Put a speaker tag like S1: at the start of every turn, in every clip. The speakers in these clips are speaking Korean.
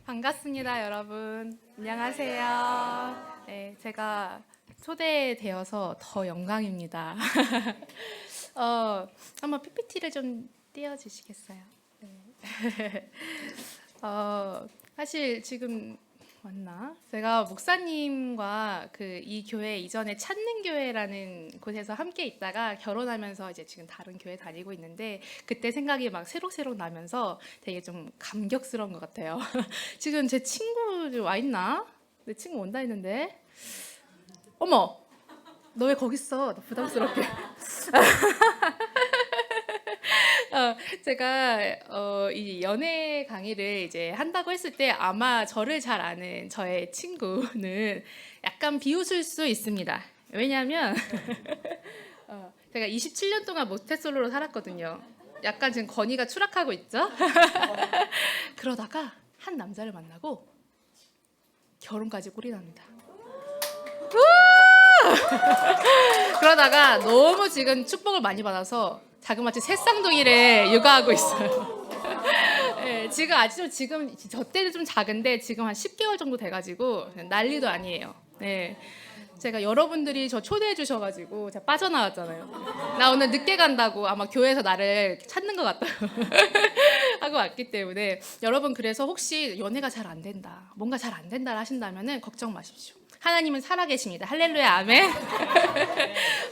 S1: 반갑습니다, 여러분. 안녕하세요. 네, 제가 초대되어서 더 영광입니다. 한번 PPT를 좀 띄워주시겠어요? 네. 사실 지금 맞나? 제가 목사님과 이 교회 이전에 찾는 교회라는 곳에서 함께 있다가 결혼하면서 이제 지금 다른 교회 다니고 있는데 그때 생각이 막 새록새록 나면서 되게 좀 감격스러운 것 같아요. 지금 제 친구 와 있나? 내 친구 온다 했는데 어머, 너 왜 거기 있어? 나 부담스럽게. 제가 이 연애 강의를 이제 한다고 했을 때 아마 저를 잘 아는 저의 친구는 약간 비웃을 수 있습니다. 왜냐하면 제가 27년 동안 모태솔로로 살았거든요. 약간 지금 건의가 추락하고 있죠. 그러다가 한 남자를 만나고 결혼까지 꼴이 납니다. 그러다가 너무 지금 축복을 많이 받아서 자그마치 새 쌍둥이를 육아하고 있어요. 네, 지금 저 때는 좀 작은데 지금 한 10개월 정도 돼가지고 난리도 아니에요. 네, 제가 여러분들이 저 초대해 주셔가지고 제가 빠져나왔잖아요. 나 오늘 늦게 간다고 아마 교회에서 나를 찾는 것 같다고 하고 왔기 때문에 여러분, 그래서 혹시 연애가 잘 안 된다, 뭔가 잘 안 된다 하신다면은 걱정 마십시오. 하나님은 살아계십니다. 할렐루야, 아멘.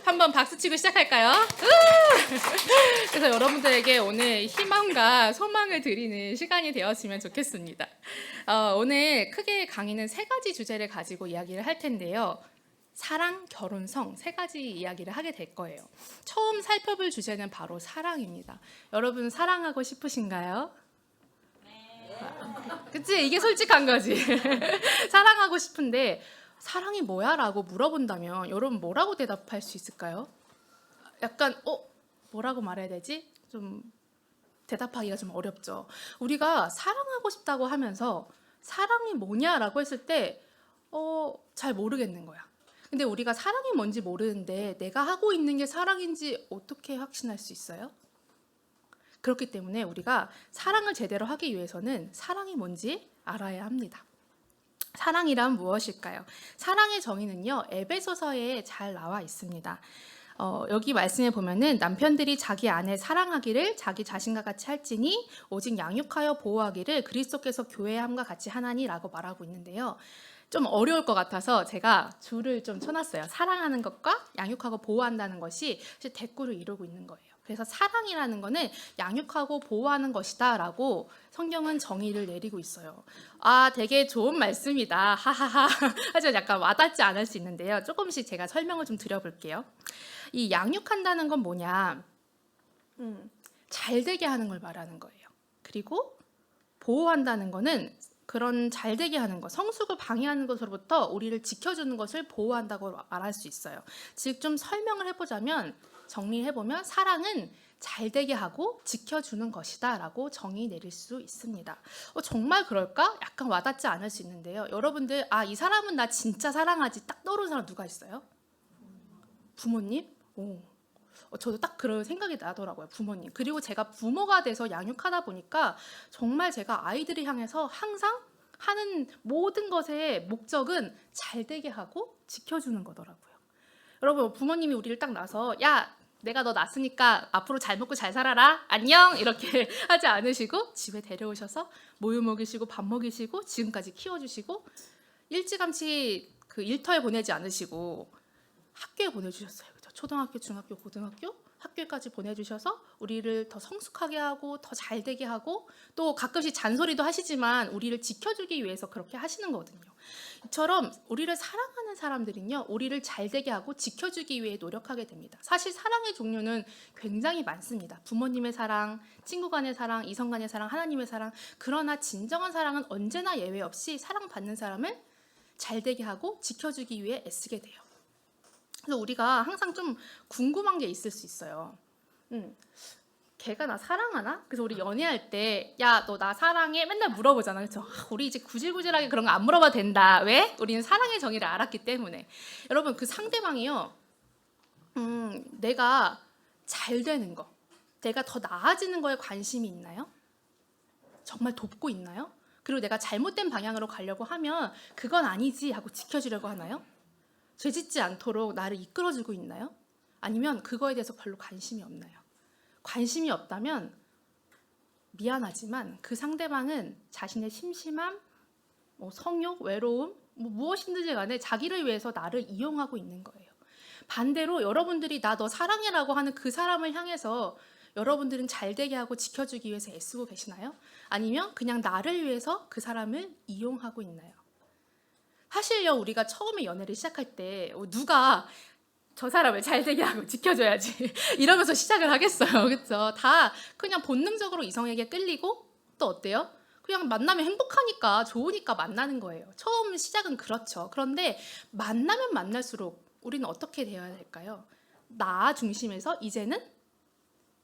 S1: 한번 박수치고 시작할까요? 그래서 여러분들에게 오늘 희망과 소망을 드리는 시간이 되었으면 좋겠습니다. 오늘 크게 강의는 세 가지 주제를 가지고 이야기를 할 텐데요. 사랑, 결혼, 성, 세 가지 이야기를 하게 될 거예요. 처음 살펴볼 주제는 바로 사랑입니다. 여러분, 사랑하고 싶으신가요? 그치? 이게 솔직한 거지. 사랑하고 싶은데 사랑이 뭐야? 라고 물어본다면 여러분 뭐라고 대답할 수 있을까요? 약간 뭐라고 말해야 되지? 좀 대답하기가 좀 어렵죠. 우리가 사랑하고 싶다고 하면서 사랑이 뭐냐라고 했을 때 잘 모르겠는 거야. 근데 우리가 사랑이 뭔지 모르는데 내가 하고 있는 게 사랑인지 어떻게 확신할 수 있어요? 그렇기 때문에 우리가 사랑을 제대로 하기 위해서는 사랑이 뭔지 알아야 합니다. 사랑이란 무엇일까요? 사랑의 정의는요, 에베소서에 잘 나와 있습니다. 여기 말씀에 보면은 남편들이 자기 아내 사랑하기를 자기 자신과 같이 할지니 오직 양육하여 보호하기를 그리스도께서 교회함과 같이 하나니라고 말하고 있는데요. 좀 어려울 것 같아서 제가 줄을 좀 쳐놨어요. 사랑하는 것과 양육하고 보호한다는 것이 사실 대꾸를 이루고 있는 거예요. 그래서 사랑이라는 거는 양육하고 보호하는 것이다 라고 성경은 정의를 내리고 있어요. 되게 좋은 말씀이다. 하하하. 하지만 약간 와닿지 않을 수 있는데요. 조금씩 제가 설명을 좀 드려볼게요. 이 양육한다는 건 뭐냐? 잘되게 하는 걸 말하는 거예요. 그리고 보호한다는 거는 그런 잘되게 하는 것, 성숙을 방해하는 것으로부터 우리를 지켜주는 것을 보호한다고 말할 수 있어요. 즉 좀 설명을 해보자면, 정리해보면 사랑은 잘되게 하고 지켜주는 것이다 라고 정의 내릴 수 있습니다. 정말 그럴까? 약간 와닿지 않을 수 있는데요. 여러분들, 이 사람은 나 진짜 사랑하지, 딱 떠오르는 사람 누가 있어요? 부모님? 저도 딱 그런 생각이 나더라고요. 부모님. 그리고 제가 부모가 돼서 양육하다 보니까 정말 제가 아이들을 향해서 항상 하는 모든 것의 목적은 잘되게 하고 지켜주는 거더라고요. 여러분, 부모님이 우리를 딱 나서 야, 내가 너 낳았으니까 앞으로 잘 먹고 잘 살아라, 안녕, 이렇게 하지 않으시고 집에 데려오셔서 모유 먹이시고 밥 먹이시고 지금까지 키워주시고 일찌감치 그 일터에 보내지 않으시고 학교에 보내주셨어요. 그죠? 초등학교, 중학교, 고등학교 학교까지 보내주셔서 우리를 더 성숙하게 하고 더 잘되게 하고 또 가끔씩 잔소리도 하시지만 우리를 지켜주기 위해서 그렇게 하시는 거거든요. 이처럼 우리를 사랑하는 사람들은요, 우리를 잘되게 하고 지켜주기 위해 노력하게 됩니다. 사실 사랑의 종류는 굉장히 많습니다. 부모님의 사랑, 친구 간의 사랑, 이성 간의 사랑, 하나님의 사랑. 그러나 진정한 사랑은 언제나 예외 없이 사랑받는 사람을 잘되게 하고 지켜주기 위해 애쓰게 돼요. 그래서 우리가 항상 좀 궁금한 게 있을 수 있어요. 걔가 나 사랑하나? 그래서 우리 연애할 때 야, 너 나 사랑해? 맨날 물어보잖아. 그렇죠? 우리 이제 구질구질하게 그런 거 안 물어봐도 된다. 왜? 우리는 사랑의 정의를 알았기 때문에. 여러분, 그 상대방이요, 내가 잘 되는 거, 내가 더 나아지는 거에 관심이 있나요? 정말 돕고 있나요? 그리고 내가 잘못된 방향으로 가려고 하면 그건 아니지 하고 지켜주려고 하나요? 죄짓지 않도록 나를 이끌어주고 있나요? 아니면 그거에 대해서 별로 관심이 없나요? 관심이 없다면 미안하지만 그 상대방은 자신의 심심함, 성욕, 외로움, 무엇이든지 간에 자기를 위해서 나를 이용하고 있는 거예요. 반대로 여러분들이 나 너 사랑해라고 하는 그 사람을 향해서 여러분들은 잘되게 하고 지켜주기 위해서 애쓰고 계시나요? 아니면 그냥 나를 위해서 그 사람을 이용하고 있나요? 사실요, 우리가 처음에 연애를 시작할 때 누가 저 사람을 잘되게 하고 지켜줘야지 이러면서 시작을 하겠어요. 그렇죠? 다 그냥 본능적으로 이성에게 끌리고 또 어때요? 그냥 만나면 행복하니까 좋으니까 만나는 거예요. 처음 시작은 그렇죠. 그런데 만나면 만날수록 우리는 어떻게 되어야 될까요? 나 중심에서 이제는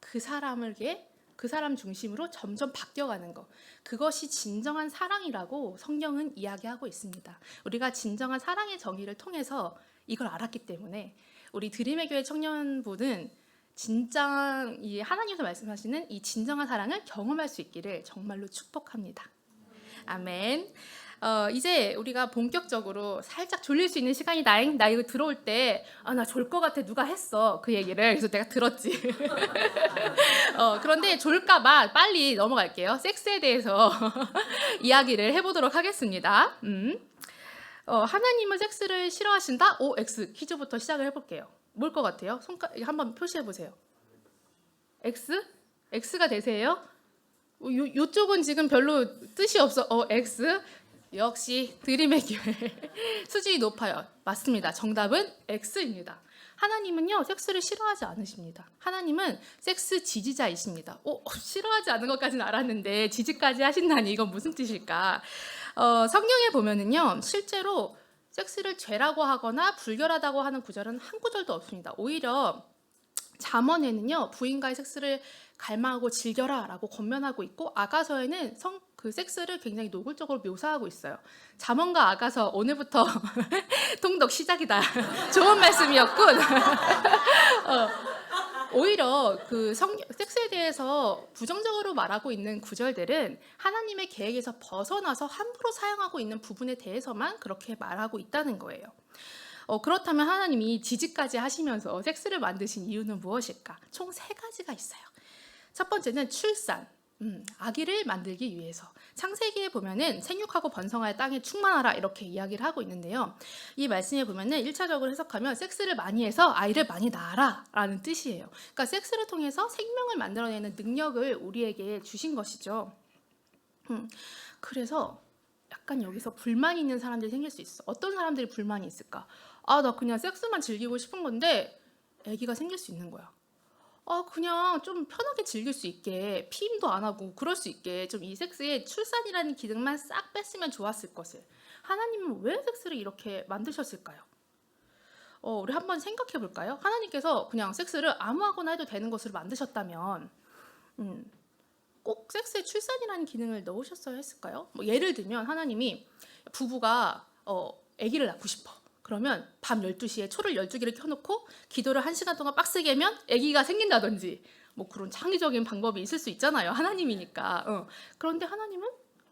S1: 그 사람 중심으로 점점 바뀌어가는 거. 그것이 진정한 사랑이라고 성경은 이야기하고 있습니다. 우리가 진정한 사랑의 정의를 통해서 이걸 알았기 때문에 우리 드림의 교회 청년부는 진짜 이 하나님께서 말씀하시는 이 진정한 사랑을 경험할 수 있기를 정말로 축복합니다. 아멘. 이제 우리가 본격적으로 살짝 졸릴 수 있는 시간이다. 나 이거 들어올 때 나 졸 것 같아. 누가 했어 그 얘기를. 그래서 내가 들었지. 그런데 졸까봐 빨리 넘어갈게요. 섹스에 대해서 이야기를 해보도록 하겠습니다. 하나님은 섹스를 싫어하신다? X 퀴즈부터 시작을 해볼게요. 뭘 것 같아요? 한번 표시해 보세요. X? X가 되세요? 요쪽은 지금 별로 뜻이 없어. X? 역시 드림의 교회 수준이 높아요. 맞습니다. 정답은 X입니다. 하나님은요, 섹스를 싫어하지 않으십니다. 하나님은 섹스 지지자이십니다. 싫어하지 않은 것까지는 알았는데 지지까지 하신다니 이건 무슨 뜻일까? 성경에 보면은요, 실제로 섹스를 죄라고 하거나 불결하다고 하는 구절은 한 구절도 없습니다. 오히려 잠언에는요, 부인과의 섹스를 갈망하고 즐겨라라고 권면하고 있고, 아가서에는 그 섹스를 굉장히 노골적으로 묘사하고 있어요. 잠언과 아가서 오늘부터 통독 시작이다. 좋은 말씀이었군. 오히려 그 섹스에 대해서 부정적으로 말하고 있는 구절들은 하나님의 계획에서 벗어나서 함부로 사용하고 있는 부분에 대해서만 그렇게 말하고 있다는 거예요. 그렇다면 하나님이 지지까지 하시면서 섹스를 만드신 이유는 무엇일까? 총 3가지가 있어요. 첫 번째는 출산. 아기를 만들기 위해서. 창세기에 보면은 생육하고 번성하여 땅에 충만하라 이렇게 이야기를 하고 있는데요. 이 말씀에 보면은 1차적으로 해석하면 섹스를 많이 해서 아이를 많이 낳아라 라는 뜻이에요. 그러니까 섹스를 통해서 생명을 만들어내는 능력을 우리에게 주신 것이죠. 그래서 약간 여기서 불만이 있는 사람들이 생길 수 있어. 어떤 사람들이 불만이 있을까? 나 그냥 섹스만 즐기고 싶은 건데 아기가 생길 수 있는 거야. 그냥 좀 편하게 즐길 수 있게 피임도 안 하고 그럴 수 있게 좀 이 섹스에 출산이라는 기능만 싹 뺐으면 좋았을 것을. 하나님은 왜 섹스를 이렇게 만드셨을까요? 우리 한번 생각해 볼까요? 하나님께서 그냥 섹스를 아무하거나 해도 되는 것으로 만드셨다면 꼭 섹스에 출산이라는 기능을 넣으셨어야 했을까요? 예를 들면 하나님이 부부가 아기를 낳고 싶어. 그러면 밤 12시에 초를 12개를 켜놓고 기도를 1시간 동안 빡세게 하면 아기가 생긴다든지 그런 창의적인 방법이 있을 수 있잖아요. 하나님이니까. 그런데 하나님은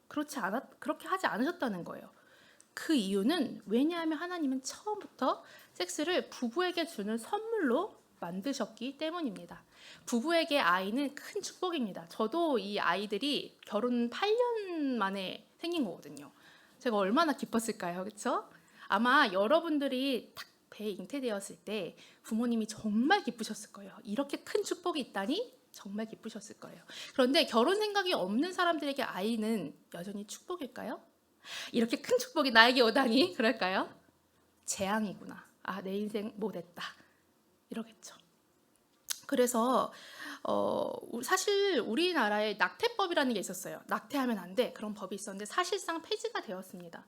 S1: 그렇게 하지 않으셨다는 거예요. 그 이유는 왜냐하면 하나님은 처음부터 섹스를 부부에게 주는 선물로 만드셨기 때문입니다. 부부에게 아이는 큰 축복입니다. 저도 이 아이들이 결혼 8년 만에 생긴 거거든요. 제가 얼마나 기뻤을까요? 그렇죠? 아마 여러분들이 딱 배에 잉태되었을 때 부모님이 정말 기쁘셨을 거예요. 이렇게 큰 축복이 있다니 정말 기쁘셨을 거예요. 그런데 결혼 생각이 없는 사람들에게 아이는 여전히 축복일까요? 이렇게 큰 축복이 나에게 오다니 그럴까요? 재앙이구나. 내 인생 못했다. 이러겠죠. 그래서 사실 우리나라에 낙태법이라는 게 있었어요. 낙태하면 안 돼. 그런 법이 있었는데 사실상 폐지가 되었습니다.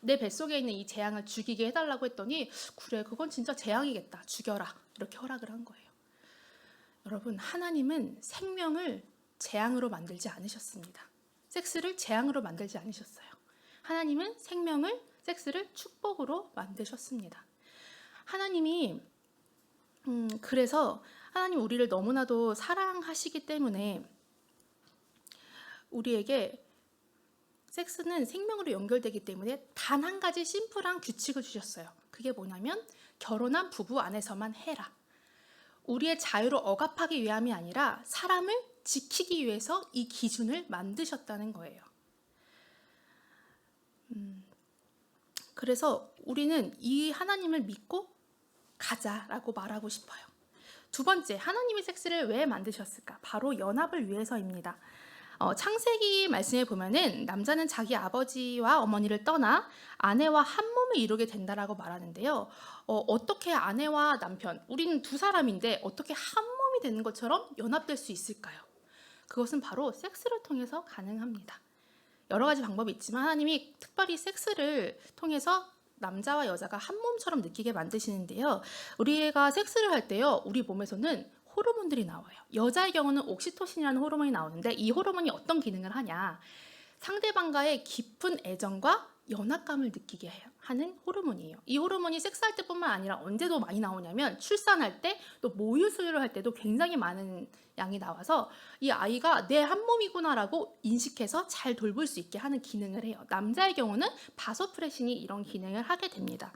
S1: 내 뱃속에 있는 이 재앙을 죽이게 해달라고 했더니 그래 그건 진짜 재앙이겠다. 죽여라. 이렇게 허락을 한 거예요. 여러분, 하나님은 생명을 재앙으로 만들지 않으셨습니다. 섹스를 재앙으로 만들지 않으셨어요. 하나님은 섹스를 축복으로 만드셨습니다. 하나님이 그래서 하나님 우리를 너무나도 사랑하시기 때문에 우리에게 섹스는 생명으로 연결되기 때문에 단 한 가지 심플한 규칙을 주셨어요. 그게 뭐냐면 결혼한 부부 안에서만 해라. 우리의 자유를 억압하기 위함이 아니라 사람을 지키기 위해서 이 기준을 만드셨다는 거예요. 그래서 우리는 이 하나님을 믿고 가자라고 말하고 싶어요. 두 번째, 하나님이 섹스를 왜 만드셨을까? 바로 연합을 위해서입니다. 창세기 말씀에 보면은 남자는 자기 아버지와 어머니를 떠나 아내와 한 몸을 이루게 된다라고 말하는데요. 어떻게 아내와 남편, 우리는 두 사람인데 어떻게 한 몸이 되는 것처럼 연합될 수 있을까요? 그것은 바로 섹스를 통해서 가능합니다. 여러 가지 방법이 있지만 하나님이 특별히 섹스를 통해서 남자와 여자가 한 몸처럼 느끼게 만드시는데요. 우리가 섹스를 할 때요, 우리 몸에서는 호르몬들이 나와요. 여자의 경우는 옥시토신이라는 호르몬이 나오는데 이 호르몬이 어떤 기능을 하냐? 상대방과의 깊은 애정과 연합감을 느끼게 하는 호르몬이에요. 이 호르몬이 섹스할 때뿐만 아니라 언제도 많이 나오냐면 출산할 때, 또 모유 수유를 할 때도 굉장히 많은 양이 나와서 이 아이가 내 한 몸이구나라고 인식해서 잘 돌볼 수 있게 하는 기능을 해요. 남자의 경우는 바소프레신이 이런 기능을 하게 됩니다.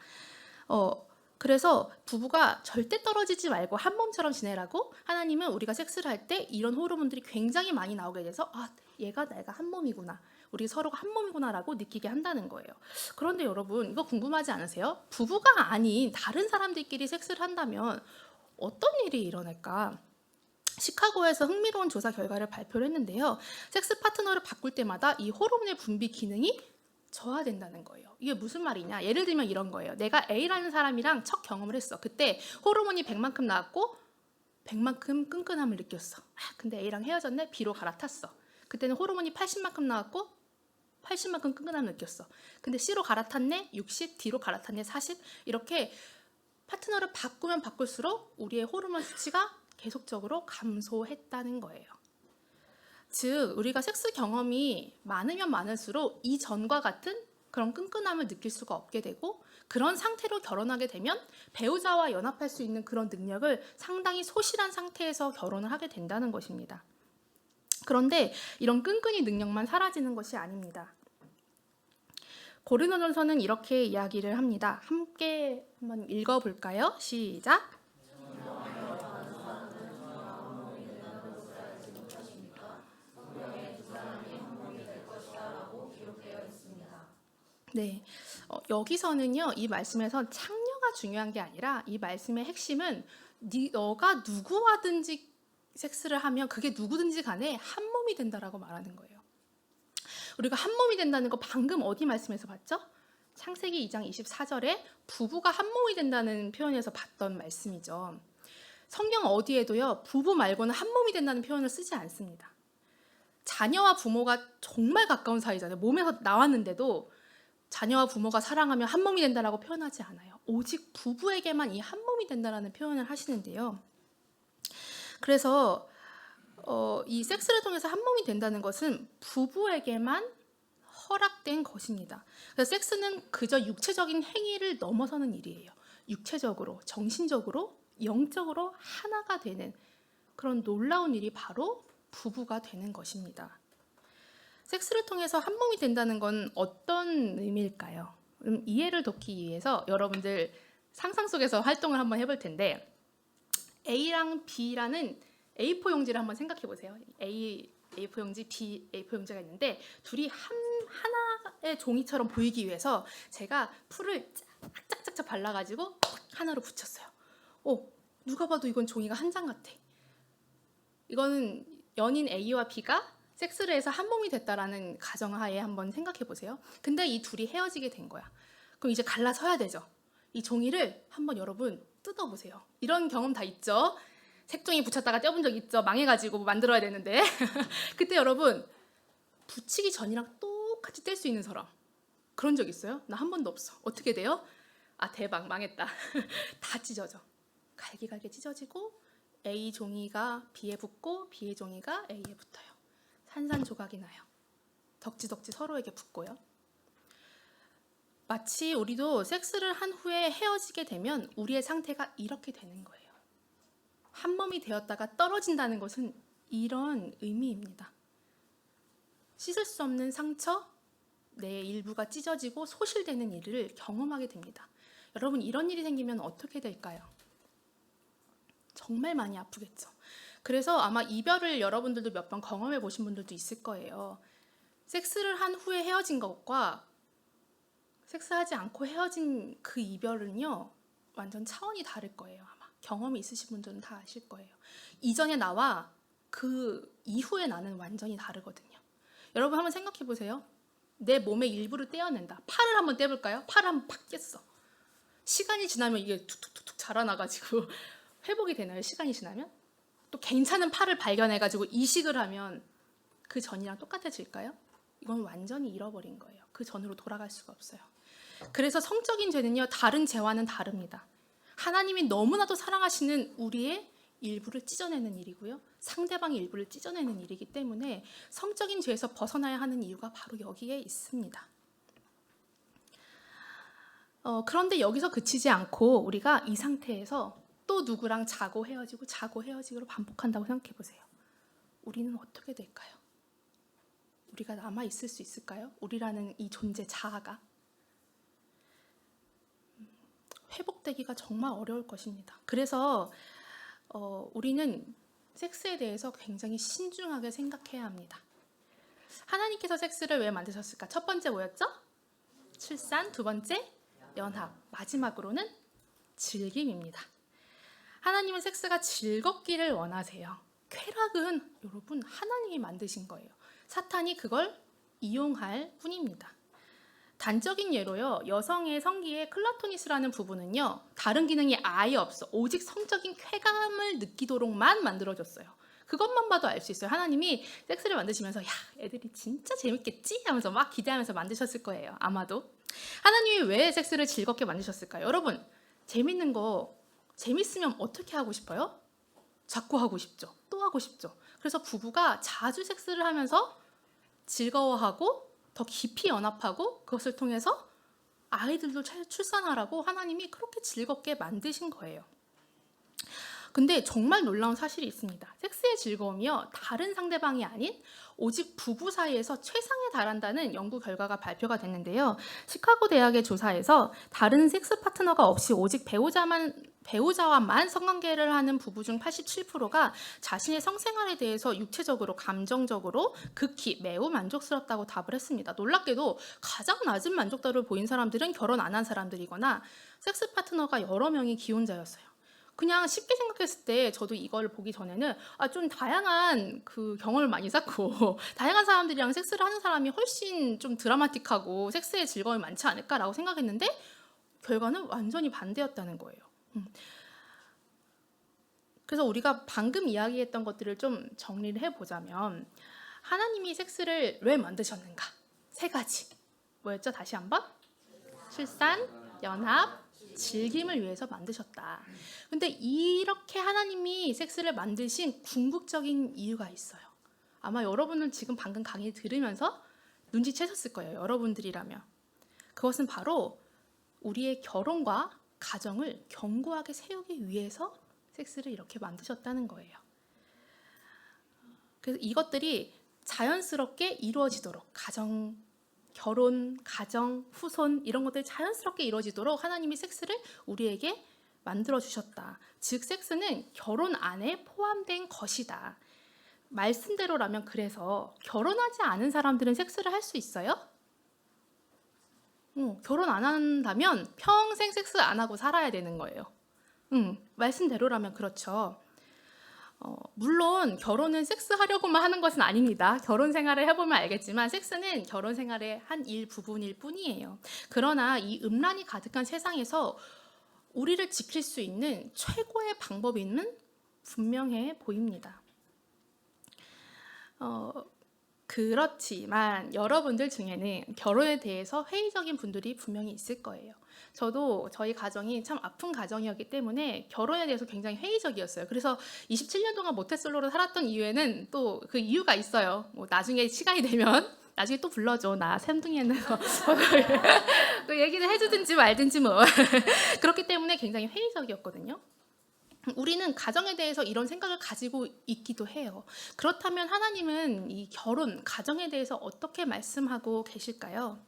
S1: 그래서 부부가 절대 떨어지지 말고 한 몸처럼 지내라고 하나님은 우리가 섹스를 할 때 이런 호르몬들이 굉장히 많이 나오게 돼서 얘가 내가 한 몸이구나, 우리 서로가 한 몸이구나라고 느끼게 한다는 거예요. 그런데 여러분, 이거 궁금하지 않으세요? 부부가 아닌 다른 사람들끼리 섹스를 한다면 어떤 일이 일어날까? 시카고에서 흥미로운 조사 결과를 발표를 했는데요. 섹스 파트너를 바꿀 때마다 이 호르몬의 분비 기능이 저하된다는 거예요. 이게 무슨 말이냐? 예를 들면 이런 거예요. 내가 A라는 사람이랑 첫 경험을 했어. 그때 호르몬이 100만큼 나왔고 100만큼 끈끈함을 느꼈어. 근데 A랑 헤어졌네. B로 갈아탔어. 그때는 호르몬이 80만큼 나왔고 80만큼 끈끈함을 느꼈어. 근데 C로 갈아탔네. 60, D로 갈아탔네. 40. 이렇게 파트너를 바꾸면 바꿀수록 우리의 호르몬 수치가 계속적으로 감소했다는 거예요. 즉, 우리가 섹스 경험이 많으면 많을수록 이전과 같은 그런 끈끈함을 느낄 수가 없게 되고, 그런 상태로 결혼하게 되면 배우자와 연합할 수 있는 그런 능력을 상당히 소실한 상태에서 결혼을 하게 된다는 것입니다. 그런데 이런 끈끈이 능력만 사라지는 것이 아닙니다. 고린도전서는 이렇게 이야기를 합니다. 함께 한번 읽어볼까요? 시작! 네, 여기서는요, 이 말씀에서 창녀가 중요한 게 아니라 이 말씀의 핵심은 너가 누구와든지 섹스를 하면 그게 누구든지 간에 한 몸이 된다라고 말하는 거예요. 우리가 한 몸이 된다는 거 방금 어디 말씀에서 봤죠? 창세기 2장 24절에 부부가 한 몸이 된다는 표현에서 봤던 말씀이죠. 성경 어디에도요, 부부 말고는 한 몸이 된다는 표현을 쓰지 않습니다. 자녀와 부모가 정말 가까운 사이잖아요. 몸에서 나왔는데도 자녀와 부모가 사랑하면 한 몸이 된다라고 표현하지 않아요. 오직 부부에게만 이 한 몸이 된다라는 표현을 하시는데요. 그래서 이 섹스를 통해서 한 몸이 된다는 것은 부부에게만 허락된 것입니다. 그래서 섹스는 그저 육체적인 행위를 넘어서는 일이에요. 육체적으로, 정신적으로, 영적으로 하나가 되는 그런 놀라운 일이 바로 부부가 되는 것입니다. 섹스를 통해서 한 몸이 된다는 건 어떤 의미일까요? 이해를 돕기 위해서 여러분들 상상 속에서 활동을 한번 해볼 텐데, A랑 B라는 A4 용지를 한번 생각해 보세요. A4 용지, B A4 용지가 있는데 둘이 하나의 종이처럼 보이기 위해서 제가 풀을 짝짝짝짝 발라가지고 하나로 붙였어요. 누가 봐도 이건 종이가 한 장 같아. 이거는 연인 A와 B가 섹스를 해서 한 몸이 됐다라는 가정하에 한번 생각해 보세요. 근데 이 둘이 헤어지게 된 거야. 그럼 이제 갈라서야 되죠. 이 종이를 한번 여러분 뜯어보세요. 이런 경험 다 있죠? 색종이 붙였다가 떼어본 적 있죠? 망해가지고 만들어야 되는데 그때 여러분 붙이기 전이랑 똑같이 뗄 수 있는 사람 그런 적 있어요? 나 한 번도 없어. 어떻게 돼요? 대박, 망했다. 다 찢어져. 갈기갈기 찢어지고 A 종이가 B에 붙고 B의 종이가 A에 붙어요. 산산조각이 나요. 덕지덕지 서로에게 붙고요. 마치 우리도 섹스를 한 후에 헤어지게 되면 우리의 상태가 이렇게 되는 거예요. 한 몸이 되었다가 떨어진다는 것은 이런 의미입니다. 씻을 수 없는 상처, 내 일부가 찢어지고 소실되는 일을 경험하게 됩니다. 여러분, 이런 일이 생기면 어떻게 될까요? 정말 많이 아프겠죠. 그래서 아마 이별을 여러분들도 몇 번 경험해 보신 분들도 있을 거예요. 섹스를 한 후에 헤어진 것과 섹스하지 않고 헤어진 그 이별은요, 완전 차원이 다를 거예요. 아마 경험이 있으신 분들은 다 아실 거예요. 이전의 나와 그 이후의 나는 완전히 다르거든요. 여러분 한번 생각해 보세요. 내 몸의 일부를 떼어낸다. 팔을 한번 떼볼까요? 팔을 한번 팍 깼어. 시간이 지나면 이게 툭툭툭툭 자라나가지고 회복이 되나요? 시간이 지나면? 또 괜찮은 팔을 발견해가지고 이식을 하면 그 전이랑 똑같아질까요? 이건 완전히 잃어버린 거예요. 그 전으로 돌아갈 수가 없어요. 그래서 성적인 죄는요, 다른 죄와는 다릅니다. 하나님이 너무나도 사랑하시는 우리의 일부를 찢어내는 일이고요, 상대방의 일부를 찢어내는 일이기 때문에 성적인 죄에서 벗어나야 하는 이유가 바로 여기에 있습니다. 그런데 여기서 그치지 않고 우리가 이 상태에서 또 누구랑 자고 헤어지고로 반복한다고 생각해 보세요. 우리는 어떻게 될까요? 우리가 남아 있을 수 있을까요? 우리라는 이 존재 자아가 회복되기가 정말 어려울 것입니다. 그래서 우리는 섹스에 대해서 굉장히 신중하게 생각해야 합니다. 하나님께서 섹스를 왜 만드셨을까? 첫 번째 뭐였죠? 출산. 두 번째 연합. 마지막으로는 즐김입니다. 하나님은 섹스가 즐겁기를 원하세요. 쾌락은 여러분 하나님이 만드신 거예요. 사탄이 그걸 이용할 뿐입니다. 단적인 예로요, 여성의 성기의 클라토니스라는 부분은요, 다른 기능이 아예 없어. 오직 성적인 쾌감을 느끼도록만 만들어졌어요. 그것만 봐도 알 수 있어요. 하나님이 섹스를 만드시면서 야, 애들이 진짜 재밌겠지? 하면서 막 기대하면서 만드셨을 거예요. 아마도. 하나님이 왜 섹스를 즐겁게 만드셨을까요? 여러분, 재밌는 거 재밌으면 어떻게 하고 싶어요? 자꾸 하고 싶죠. 또 하고 싶죠. 그래서 부부가 자주 섹스를 하면서 즐거워하고 더 깊이 연합하고 그것을 통해서 아이들도 출산하라고 하나님이 그렇게 즐겁게 만드신 거예요. 근데 정말 놀라운 사실이 있습니다. 섹스의 즐거움이요, 다른 상대방이 아닌 오직 부부 사이에서 최상에 달한다는 연구 결과가 발표가 됐는데요. 시카고 대학의 조사에서 다른 섹스 파트너가 없이 오직 배우자와만 성관계를 하는 부부 중 87%가 자신의 성생활에 대해서 육체적으로, 감정적으로 극히 매우 만족스럽다고 답을 했습니다. 놀랍게도 가장 낮은 만족도를 보인 사람들은 결혼 안 한 사람들이거나 섹스 파트너가 여러 명이 기혼자였어요. 그냥 쉽게 생각했을 때 저도 이걸 보기 전에는 좀 다양한 그 경험을 많이 쌓고 다양한 사람들이랑 섹스를 하는 사람이 훨씬 좀 드라마틱하고 섹스의 즐거움이 많지 않을까라고 생각했는데 결과는 완전히 반대였다는 거예요. 그래서 우리가 방금 이야기했던 것들을 좀 정리를 해보자면 하나님이 섹스를 왜 만드셨는가? 3가지. 뭐였죠? 다시 한번. 출산, 연합, 즐김을 위해서 만드셨다. 근데 이렇게 하나님이 섹스를 만드신 궁극적인 이유가 있어요. 아마 여러분은 지금 방금 강의 들으면서 눈치채셨을 거예요. 여러분들이라면. 그것은 바로 우리의 결혼과 가정을 견고하게 세우기 위해서 섹스를 이렇게 만드셨다는 거예요. 그래서 이것들이 자연스럽게 이루어지도록 결혼, 가정, 후손 이런 것들이 자연스럽게 이루어지도록 하나님이 섹스를 우리에게 만들어주셨다. 즉 섹스는 결혼 안에 포함된 것이다. 말씀대로라면 그래서 결혼하지 않은 사람들은 섹스를 할 수 있어요? 결혼 안 한다면 평생 섹스 안 하고 살아야 되는 거예요. 말씀대로라면 그렇죠. 물론 결혼은 섹스하려고만 하는 것은 아닙니다. 결혼 생활을 해보면 알겠지만 섹스는 결혼 생활의 한 일부분일 뿐이에요. 그러나 이 음란이 가득한 세상에서 우리를 지킬 수 있는 최고의 방법임은 분명해 보입니다. 그렇지만 여러분들 중에는 결혼에 대해서 회의적인 분들이 분명히 있을 거예요. 저도 저희 가정이 참 아픈 가정이었기 때문에 결혼에 대해서 굉장히 회의적이었어요. 그래서 27년 동안 모태솔로로 살았던 이유에는 또 그 이유가 있어요. 뭐 나중에 시간이 되면 나중에 또 불러줘. 나 샘둥이에는 그 얘기를 해주든지 말든지 뭐 그렇기 때문에 굉장히 회의적이었거든요. 우리는 가정에 대해서 이런 생각을 가지고 있기도 해요. 그렇다면 하나님은 이 결혼, 가정에 대해서 어떻게 말씀하고 계실까요?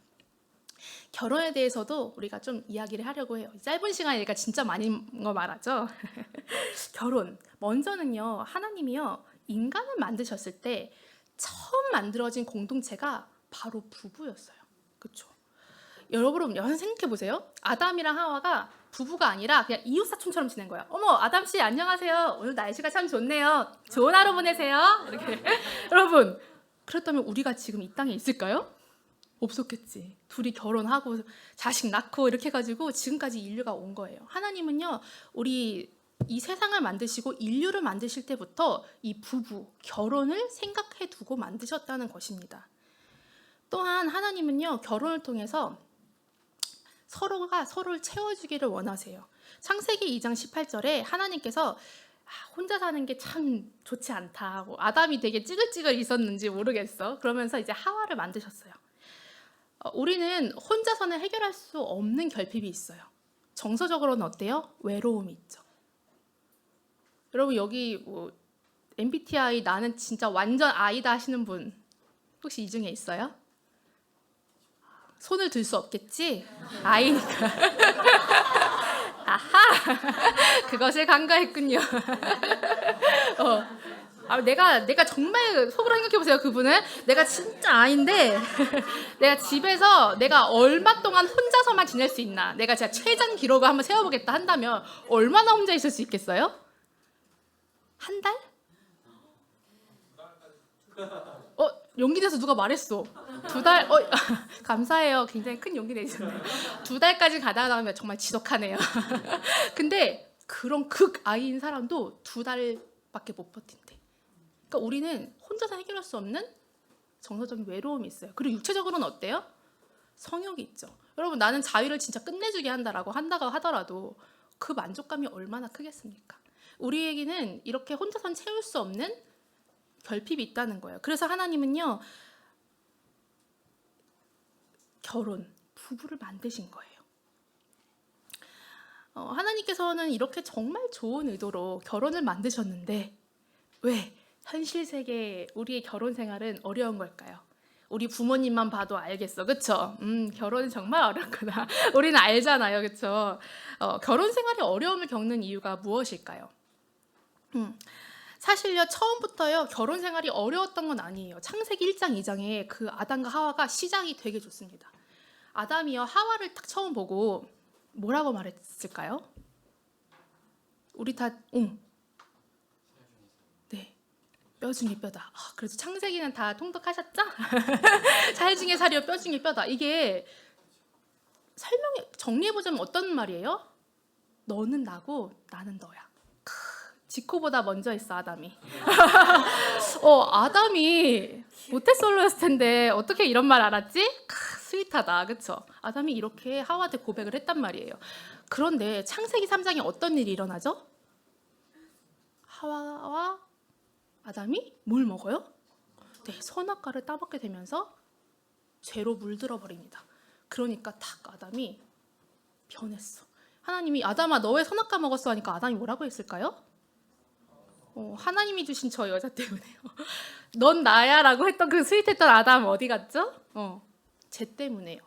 S1: 결혼에 대해서도 우리가 좀 이야기를 하려고 해요. 짧은 시간이니까 진짜 많이 거 말하죠. 결혼. 먼저는요, 하나님이요, 인간을 만드셨을 때 처음 만들어진 공동체가 바로 부부였어요. 그렇죠? 여러분 생각해 보세요. 아담이랑 하와가 부부가 아니라 그냥 이웃사촌처럼 지낸 거야. 어머, 아담 씨 안녕하세요. 오늘 날씨가 참 좋네요. 좋은 하루 보내세요. 이렇게. 여러분, 그렇다면 우리가 지금 이 땅에 있을까요? 없었겠지. 둘이 결혼하고 자식 낳고 이렇게 해가지고 지금까지 인류가 온 거예요. 하나님은요, 우리 이 세상을 만드시고 인류를 만드실 때부터 이 부부, 결혼을 생각해 두고 만드셨다는 것입니다. 또한 하나님은요, 결혼을 통해서 서로가 서로를 채워주기를 원하세요. 창세기 2장 18절에 하나님께서 혼자 사는 게 참 좋지 않다. 아담이 되게 찌글찌글 있었는지 모르겠어. 그러면서 이제 하와를 만드셨어요. 우리는 혼자서는 해결할 수 없는 결핍이 있어요. 정서적으로는 어때요? 외로움이 있죠. 여러분 여기 MBTI 나는 진짜 완전 아이다 하시는 분 혹시 이 중에 있어요? 손을 들 수 없겠지? 아이니까. 아하, 그것을 간과했군요. 내가 정말 속으로 생각해 보세요. 그분은 내가 진짜 아이인데 내가 집에서 내가 얼마 동안 혼자서만 지낼 수 있나? 내가 진짜 최장 기록을 한번 세워보겠다 한다면 얼마나 혼자 있을 수 있겠어요? 한 달? 용기 내서 누가 말했어. 2달? 감사해요. 굉장히 큰 용기 내셨네요. 2달까지 가다가 나면 정말 지독하네요. 근데 그런 극아이인 사람도 2달밖에 못 버틴대. 그러니까 우리는 혼자서 해결할 수 없는 정서적인 외로움이 있어요. 그리고 육체적으로는 어때요? 성욕이 있죠. 여러분 나는 자유를 진짜 끝내주게 한다고 하더라도 그 만족감이 얼마나 크겠습니까? 우리에게는 이렇게 혼자선 채울 수 없는 결핍이 있다는 거예요. 그래서 하나님은요, 결혼, 부부를 만드신 거예요. 하나님께서는 이렇게 정말 좋은 의도로 결혼을 만드셨는데 왜 현실 세계 우리의 결혼 생활은 어려운 걸까요? 우리 부모님만 봐도 알겠어, 그렇죠? 결혼은 정말 어렵구나. 우리는 알잖아요, 그렇죠? 결혼 생활에 어려움을 겪는 이유가 무엇일까요? 사실요, 처음부터요, 결혼 생활이 어려웠던 건 아니에요. 창세기 1장 2장에 그 아담과 하와가 시작이 되게 좋습니다. 아담이요, 하와를 딱 처음 보고 뭐라고 말했을까요? 우리 다 네, 뼈 중에 뼈다. 그래서 창세기는 다 통독하셨죠? 살 중에 살이요, 뼈 중에 뼈다. 이게 정리해보자면 어떤 말이에요? 너는 나고 나는 너야. 지코보다 먼저 했어, 아담이. 아담이 모태솔로였을 텐데 어떻게 이런 말 알았지? 스윗하다, 그쵸? 아담이 이렇게 하와한테 고백을 했단 말이에요. 그런데 창세기 3장에 어떤 일이 일어나죠? 하와와 아담이 뭘 먹어요? 네, 선악과를 따먹게 되면서 죄로 물들어 버립니다. 그러니까 탁 아담이 변했어. 하나님이 아담아 너 왜 선악과 먹었어 하니까 아담이 뭐라고 했을까요? 하나님이 주신 저 여자 때문에요. 넌 나야 라고 했던 그 스윗했던 아담 어디 갔죠? 쟤 때문에요.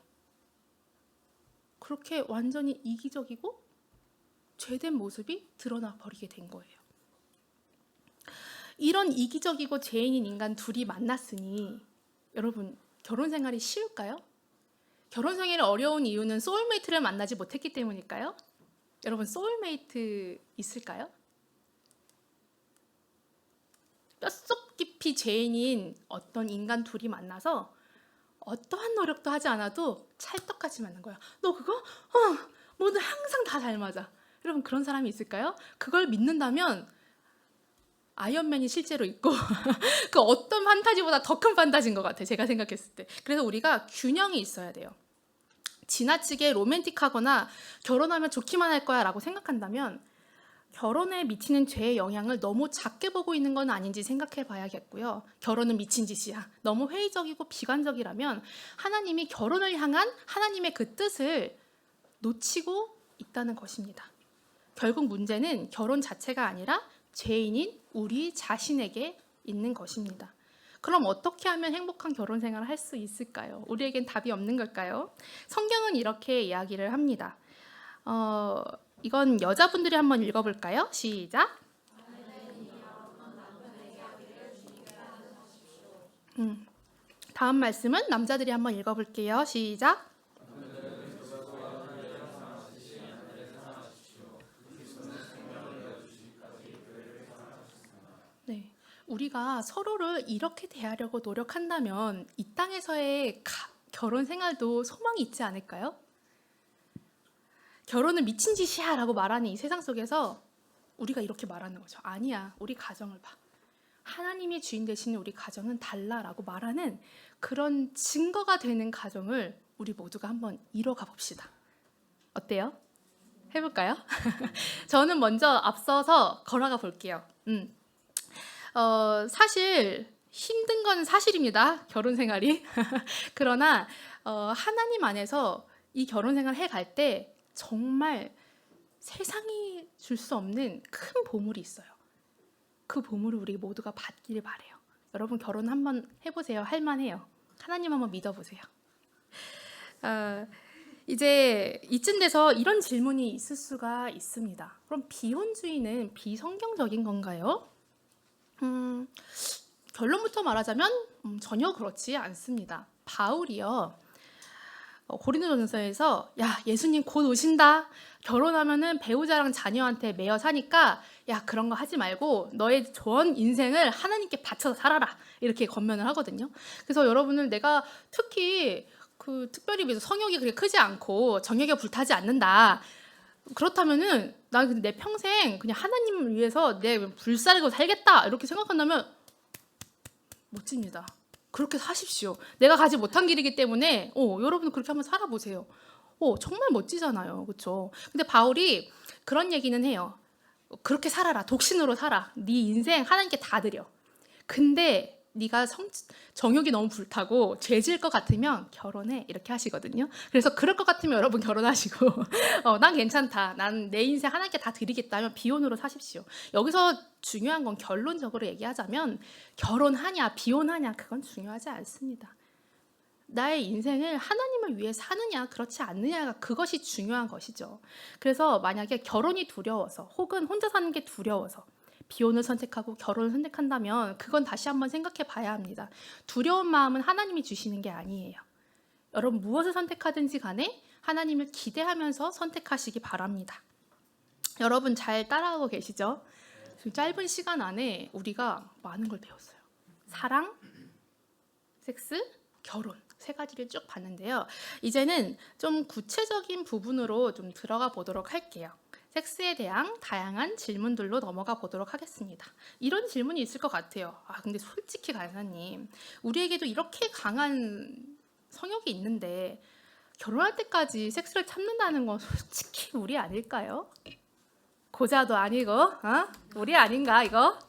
S1: 그렇게 완전히 이기적이고 죄된 모습이 드러나 버리게 된 거예요. 이런 이기적이고 죄인인 인간 둘이 만났으니 여러분 결혼 생활이 쉬울까요? 결혼 생활이 어려운 이유는 소울메이트를 만나지 못했기 때문일까요? 여러분 소울메이트 있을까요? 뼛속 깊이 죄인인 어떤 인간 둘이 만나서 어떠한 노력도 하지 않아도 찰떡같이 맞는 거야. 너 그거? 뭐든 항상 다 잘 맞아. 여러분 그런 사람이 있을까요? 그걸 믿는다면 아이언맨이 실제로 있고 그 어떤 판타지보다 더 큰 판타지인 것 같아요. 제가 생각했을 때. 그래서 우리가 균형이 있어야 돼요. 지나치게 로맨틱하거나 결혼하면 좋기만 할 거야 라고 생각한다면 결혼에 미치는 죄의 영향을 너무 작게 보고 있는 건 아닌지 생각해 봐야겠고요. 결혼은 미친 짓이야. 너무 회의적이고 비관적이라면 하나님이 결혼을 향한 하나님의 그 뜻을 놓치고 있다는 것입니다. 결국 문제는 결혼 자체가 아니라 죄인인 우리 자신에게 있는 것입니다. 그럼 어떻게 하면 행복한 결혼 생활을 할 수 있을까요? 우리에겐 답이 없는 걸까요? 성경은 이렇게 이야기를 합니다. 이건 여자분들이 한번 읽어볼까요? 시작. 다음 말씀은 남자들이 한번 읽어볼게요. 시작. 네, 우리가 서로를 이렇게 대하려고 노력한다면 이 땅에서의 결혼 생활도 소망이 있지 않을까요? 결혼은 미친 짓이야 라고 말하는 이 세상 속에서 우리가 이렇게 말하는 거죠. 아니야, 우리 가정을 봐. 하나님이 주인 되시는 우리 가정은 달라라고 말하는 그런 증거가 되는 가정을 우리 모두가 한번 이뤄가 봅시다. 어때요? 해볼까요? 저는 먼저 앞서서 걸어가 볼게요. 사실 힘든 건 사실입니다. 결혼 생활이. 그러나 하나님 안에서 이 결혼 생활 해갈 때 정말 세상이 줄 수 없는 큰 보물이 있어요. 그 보물을 우리 모두가 받기를 바래요. 여러분 결혼 한번 해보세요. 할만해요. 하나님 한번 믿어보세요. 이제 이쯤 돼서 이런 질문이 있을 수가 있습니다. 그럼 비혼주의는 비성경적인 건가요? 결론부터 말하자면 전혀 그렇지 않습니다. 바울이요. 고린도전서에서 야 예수님 곧 오신다. 결혼하면은 배우자랑 자녀한테 매여 사니까 야 그런 거 하지 말고 너의 전 인생을 하나님께 바쳐서 살아라 이렇게 권면을 하거든요. 그래서 여러분은 내가 특히 특별히 성욕이 그렇게 크지 않고 정욕에 불타지 않는다. 그렇다면은 나 내 평생 그냥 하나님을 위해서 내 불사르고 살겠다 이렇게 생각한다면 멋집니다. 그렇게 사십시오. 내가 가지 못한 길이기 때문에 여러분 그렇게 한번 살아보세요. 정말 멋지잖아요. 그렇죠? 근데 바울이 그런 얘기는 해요. 그렇게 살아라. 독신으로 살아. 네 인생 하나님께 다 드려. 근데 네가 정욕이 너무 불타고 죄질 것 같으면 결혼해 이렇게 하시거든요. 그래서 그럴 것 같으면 여러분 결혼하시고 난 괜찮다. 난 내 인생 하나님께 다 드리겠다 하면 비혼으로 사십시오. 여기서 중요한 건 결론적으로 얘기하자면 결혼하냐 비혼하냐 그건 중요하지 않습니다. 나의 인생을 하나님을 위해 사느냐 그렇지 않느냐가 그것이 중요한 것이죠. 그래서 만약에 결혼이 두려워서 혹은 혼자 사는 게 두려워서 비혼을 선택하고 결혼을 선택한다면 그건 다시 한번 생각해 봐야 합니다. 두려운 마음은 하나님이 주시는 게 아니에요. 여러분 무엇을 선택하든지 간에 하나님을 기대하면서 선택하시기 바랍니다. 여러분 잘 따라하고 계시죠? 짧은 시간 안에 우리가 많은 걸 배웠어요. 사랑, 섹스, 결혼 세 가지를 쭉 봤는데요. 이제는 좀 구체적인 부분으로 좀 들어가 보도록 할게요. 섹스에 대한 다양한 질문들로 넘어가 보도록 하겠습니다. 이런 질문이 있을 것 같아요. 근데 솔직히 간사님, 우리에게도 이렇게 강한 성욕이 있는데 결혼할 때까지 섹스를 참는다는 건 솔직히 우리 아닐까요? 고자도 아니고 우리 아닌가 이거?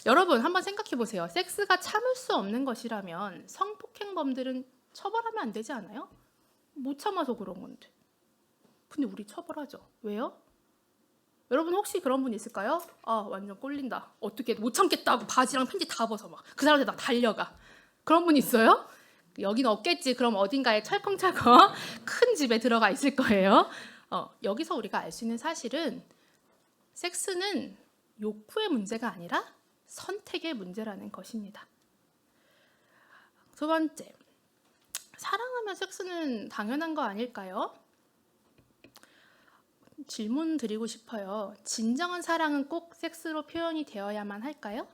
S1: 여러분 한번 생각해 보세요. 섹스가 참을 수 없는 것이라면 성폭행범들은 처벌하면 안 되지 않아요? 못 참아서 그런 건데. 근데 우리 처벌하죠. 왜요? 여러분 혹시 그런 분 있을까요? 완전 꼴린다. 어떻게 못 참겠다고 바지랑 팬티 다 벗어 막 그 사람한테 막 달려가. 그런 분 있어요? 여기는 없겠지. 그럼 어딘가에 철컹철컹 큰 집에 들어가 있을 거예요. 여기서 우리가 알 수 있는 사실은 섹스는 욕구의 문제가 아니라 선택의 문제라는 것입니다. 두 번째, 사랑하면 섹스는 당연한 거 아닐까요? 질문 드리고 싶어요. 진정한 사랑은 꼭 섹스로 표현이 되어야만 할까요?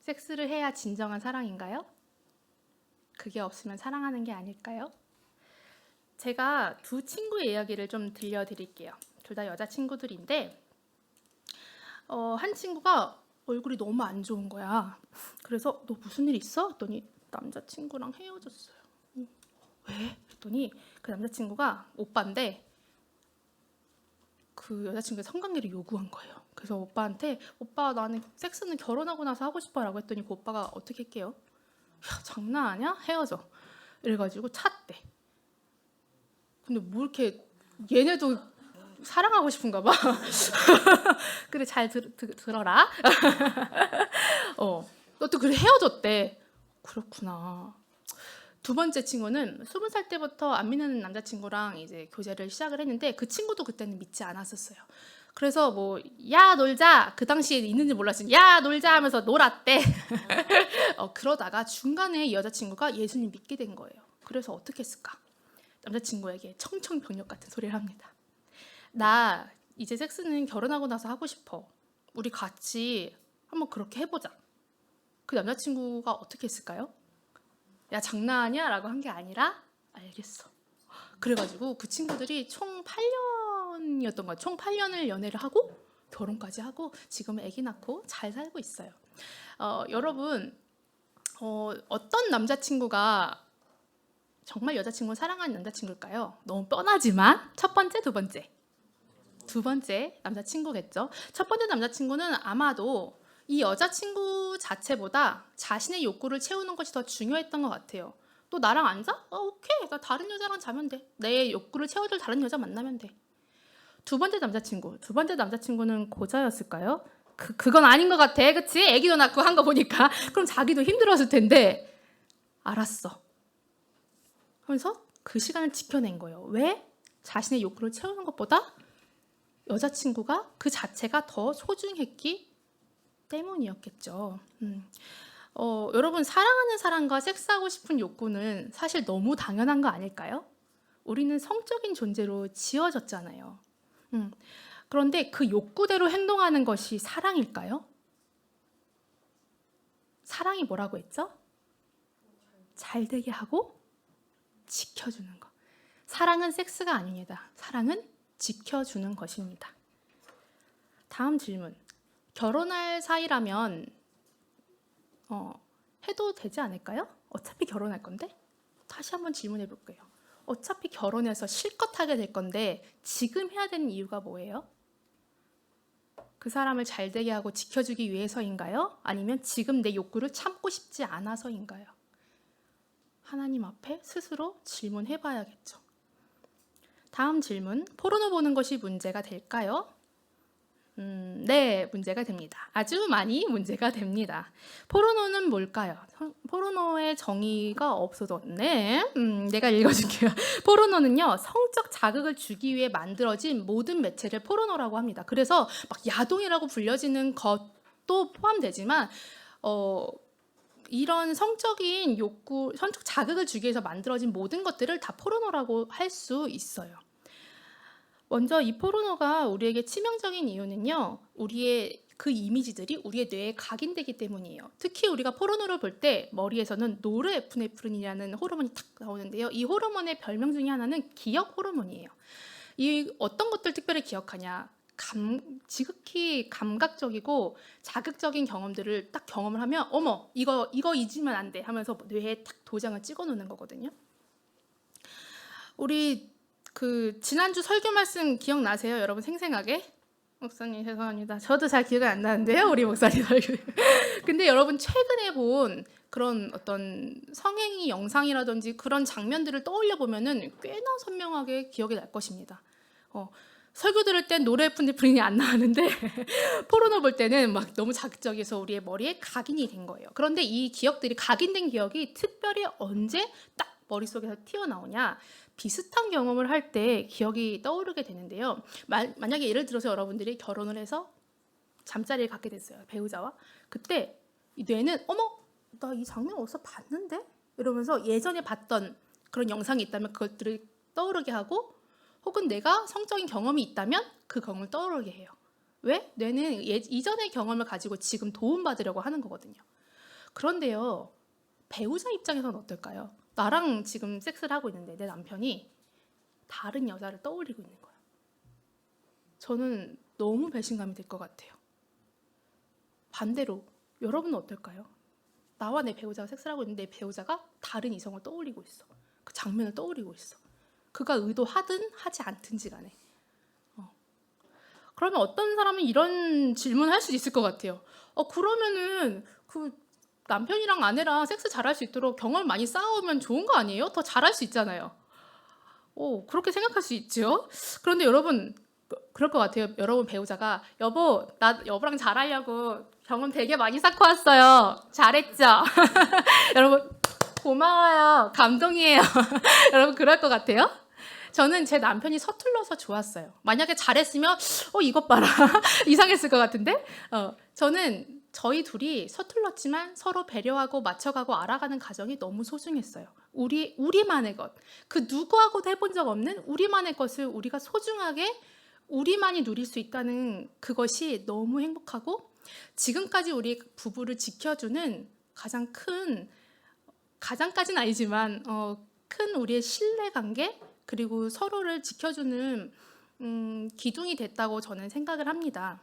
S1: 섹스를 해야 진정한 사랑인가요? 그게 없으면 사랑하는 게 아닐까요? 제가 두 친구의 이야기를 좀 들려드릴게요. 둘 다 여자친구들인데 한 친구가 얼굴이 너무 안 좋은 거야. 그래서 너 무슨 일 있어? 했더니 남자친구랑 헤어졌어요. 왜? 그랬더니 그 남자친구가 오빠인데 그 여자친구의 성관계를 요구한 거예요. 그래서 오빠한테 오빠 나는 섹스는 결혼하고 나서 하고 싶어 라고 했더니 그 오빠가 어떻게 할게요? 야 장난 아니야? 헤어져. 이래가지고 찼대. 근데 뭐 이렇게 얘네도 사랑하고 싶은가 봐. 그래, 잘 들어라. 너도 그래 헤어졌대. 그렇구나. 두 번째 친구는 20살 때부터 안 믿는 남자친구랑 이제 교제를 시작을 했는데 그 친구도 그때는 믿지 않았었어요. 그래서 뭐 야 놀자, 그 당시에 있는지 몰랐으니 야 놀자 하면서 놀았대. 그러다가 중간에 이 여자친구가 예수님 믿게 된 거예요. 그래서 어떻게 했을까? 남자친구에게 청청병력 같은 소리를 합니다. 나 이제 섹스는 결혼하고 나서 하고 싶어. 우리 같이 한번 그렇게 해보자. 그 남자친구가 어떻게 했을까요? 야 장난하냐? 라고 한 게 아니라 알겠어. 그래가지고 그 친구들이 총 8년이었던 거야. 총 8년을 연애를 하고 결혼까지 하고 지금은 아기 낳고 잘 살고 있어요. 여러분 어떤 남자친구가 정말 여자친구를 사랑하는 남자친구일까요? 너무 뻔하지만 첫 번째, 두 번째. 두 번째 남자친구겠죠. 첫 번째 남자친구는 아마도 이 여자친구 자체보다 자신의 욕구를 채우는 것이 더 중요했던 것 같아요. 또 나랑 안 자? 오케이. 나 다른 여자랑 자면 돼. 내 욕구를 채워줄 다른 여자 만나면 돼. 두 번째 남자친구는 고자였을까요? 그건 아닌 것 같아. 그치? 애기도 낳고 한 거 보니까. 그럼 자기도 힘들었을 텐데 알았어. 하면서 그 시간을 지켜낸 거예요. 왜? 자신의 욕구를 채우는 것보다 여자친구가 그 자체가 더 소중했기 때문이었겠죠. 여러분 사랑하는 사람과 섹스하고 싶은 욕구는 사실 너무 당연한 거 아닐까요? 우리는 성적인 존재로 지어졌잖아요. 그런데 그 욕구대로 행동하는 것이 사랑일까요? 사랑이 뭐라고 했죠? 잘 되게 하고 지켜주는 것. 사랑은 섹스가 아닙니다. 사랑은 지켜주는 것입니다. 다음 질문. 결혼할 사이라면 해도 되지 않을까요? 어차피 결혼할 건데? 다시 한번 질문해 볼게요. 어차피 결혼해서 실컷 하게 될 건데 지금 해야 되는 이유가 뭐예요? 그 사람을 잘 되게 하고 지켜주기 위해서인가요? 아니면 지금 내 욕구를 참고 싶지 않아서인가요? 하나님 앞에 스스로 질문해 봐야겠죠. 다음 질문. 포르노 보는 것이 문제가 될까요? 네, 문제가 됩니다. 아주 많이 문제가 됩니다. 포르노는 뭘까요? 포르노의 정의가 없어졌네. 내가 읽어줄게요. 포르노는요, 성적 자극을 주기 위해 만들어진 모든 매체를 포르노라고 합니다. 그래서 막 야동이라고 불려지는 것도 포함되지만, 이런 성적인 욕구, 성적 자극을 주기 위해서 만들어진 모든 것들을 다 포르노라고 할 수 있어요. 먼저 이 포르노가 우리에게 치명적인 이유는요, 우리의 그 이미지들이 우리의 뇌에 각인되기 때문이에요. 특히 우리가 포르노를 볼 때 머리에서는 노르에프네프린이라는 호르몬이 탁 나오는데요. 이 호르몬의 별명 중에 하나는 기억 호르몬이에요. 이 어떤 것들 특별히 기억하냐? 지극히 감각적이고 자극적인 경험들을 딱 경험을 하면 어머 이거 잊으면 안 돼 하면서 뇌에 딱 도장을 찍어 놓는 거거든요. 우리 그 지난주 설교 말씀 기억나세요? 여러분 생생하게? 목사님 죄송합니다. 저도 잘 기억이 안 나는데요. 우리 목사님 설교. 근데 여러분 최근에 본 그런 어떤 성행위 영상이라든지 그런 장면들을 떠올려 보면은 꽤나 선명하게 기억이 날 것입니다. 설교 들을 땐 노르에프네프린이 안 나왔는데 포르노 볼 때는 막 너무 자극적이어서 우리의 머리에 각인이 된 거예요. 그런데 이 기억들이 각인된 기억이 특별히 언제 딱 머릿속에서 튀어나오냐? 비슷한 경험을 할 때 기억이 떠오르게 되는데요. 만약에 예를 들어서 여러분들이 결혼을 해서 잠자리를 갖게 됐어요. 배우자와. 그때 이 뇌는 어머 나 이 장면 어디서 봤는데? 이러면서 예전에 봤던 그런 영상이 있다면 그것들을 떠오르게 하고 혹은 내가 성적인 경험이 있다면 그 경험을 떠오르게 해요. 왜? 뇌는 이전의 경험을 가지고 지금 도움받으려고 하는 거거든요. 그런데요. 배우자 입장에서는 어떨까요? 나랑 지금 섹스를 하고 있는데 내 남편이 다른 여자를 떠올리고 있는 거예요. 저는 너무 배신감이 들 것 같아요. 반대로 여러분은 어떨까요? 나와 내 배우자가 섹스를 하고 있는데 내 배우자가 다른 이성을 떠올리고 있어. 그 장면을 떠올리고 있어. 그가 의도하든 하지 않든지 간에. 그러면 어떤 사람은 이런 질문을 할 수 있을 것 같아요. 그러면은 그 남편이랑 아내랑 섹스 잘할 수 있도록 경험을 많이 쌓아오면 좋은 거 아니에요? 더 잘할 수 있잖아요. 그렇게 생각할 수 있죠. 그런데 여러분 그럴 것 같아요. 여러분 배우자가 여보, 나 여보랑 잘하려고 경험 되게 많이 쌓고 왔어요. 잘했죠? 여러분 고마워요. 감동이에요. 여러분 그럴 것 같아요? 저는 제 남편이 서툴러서 좋았어요. 만약에 잘했으면 이것 봐라 이상했을 것 같은데 저는 저희 둘이 서툴렀지만 서로 배려하고 맞춰가고 알아가는 과정이 너무 소중했어요. 우리만의 것, 그 누구하고도 해본 적 없는 우리만의 것을 우리가 소중하게 우리만이 누릴 수 있다는 그것이 너무 행복하고 지금까지 우리 부부를 지켜주는 가장까지는 아니지만 큰 우리의 신뢰관계 그리고 서로를 지켜주는 기둥이 됐다고 저는 생각을 합니다.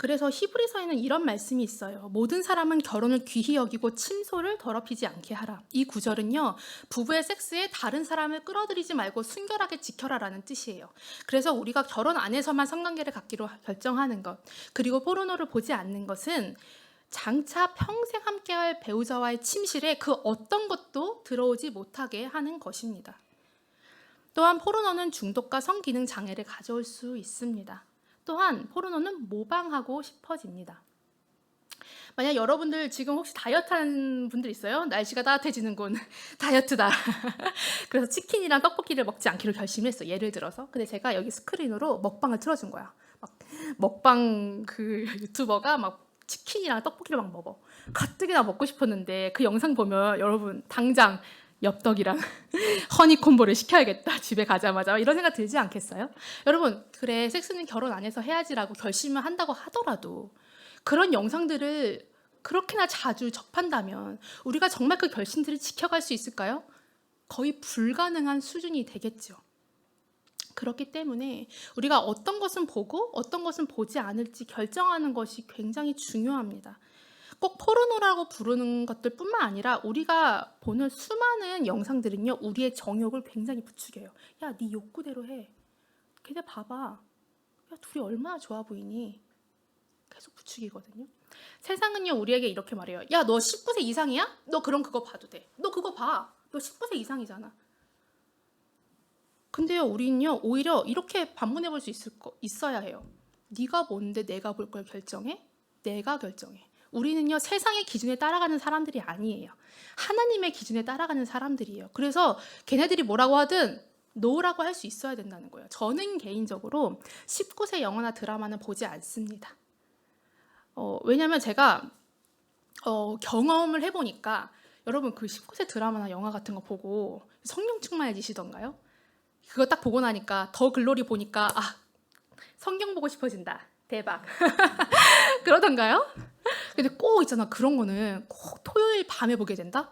S1: 그래서 히브리서에는 이런 말씀이 있어요. 모든 사람은 결혼을 귀히 여기고 침소를 더럽히지 않게 하라. 이 구절은요, 부부의 섹스에 다른 사람을 끌어들이지 말고 순결하게 지켜라라는 뜻이에요. 그래서 우리가 결혼 안에서만 성관계를 갖기로 결정하는 것, 그리고 포르노를 보지 않는 것은 장차 평생 함께할 배우자와의 침실에 그 어떤 것도 들어오지 못하게 하는 것입니다. 또한 포르노는 중독과 성기능 장애를 가져올 수 있습니다. 또한 포르노는 모방하고 싶어집니다. 만약 여러분들 지금 혹시 다이어트 하는 분들 있어요? 날씨가 따뜻해지는군. 다이어트다. 그래서 치킨이랑 떡볶이를 먹지 않기로 결심했어. 예를 들어서. 근데 제가 여기 스크린으로 먹방을 틀어준 거야. 막 먹방 그 유튜버가 막 치킨이랑 떡볶이를 막 먹어. 가뜩이나 먹고 싶었는데 그 영상 보면 여러분 당장 엽떡이랑 허니콤보를 시켜야겠다. 집에 가자마자 이런 생각 들지 않겠어요? 여러분 그래 섹스는 결혼 안 해서 해야지라고 결심을 한다고 하더라도 그런 영상들을 그렇게나 자주 접한다면 우리가 정말 그 결심들을 지켜갈 수 있을까요? 거의 불가능한 수준이 되겠죠. 그렇기 때문에 우리가 어떤 것은 보고 어떤 것은 보지 않을지 결정하는 것이 굉장히 중요합니다. 꼭 포르노라고 부르는 것들 뿐만 아니라 우리가 보는 수많은 영상들은요 우리의 정욕을 굉장히 부추겨요. 야, 네 욕구대로 해. 걔네 봐봐. 야, 둘이 얼마나 좋아 보이니? 계속 부추기거든요. 세상은요 우리에게 이렇게 말해요. 야, 너 19세 이상이야? 너 그럼 그거 봐도 돼. 너 그거 봐. 너 19세 이상이잖아. 근데요 우리는요 오히려 이렇게 반문해 볼 수 있어야 해요. 네가 뭔데 내가 볼 걸 결정해? 내가 결정해. 우리는요 세상의 기준에 따라가는 사람들이 아니에요. 하나님의 기준에 따라가는 사람들이에요. 그래서 걔네들이 뭐라고 하든 노라고 할 수 있어야 된다는 거예요. 저는 개인적으로 19세 영화나 드라마는 보지 않습니다. 왜냐면 제가 경험을 해보니까 여러분 그 19세 드라마나 영화 같은 거 보고 성령 충만해지시던가요? 그거 딱 보고 나니까 더 글로리 보니까 성경 보고 싶어진다. 대박. 그러던가요? 근데 꼭 있잖아. 그런 거는 꼭 토요일 밤에 보게 된다.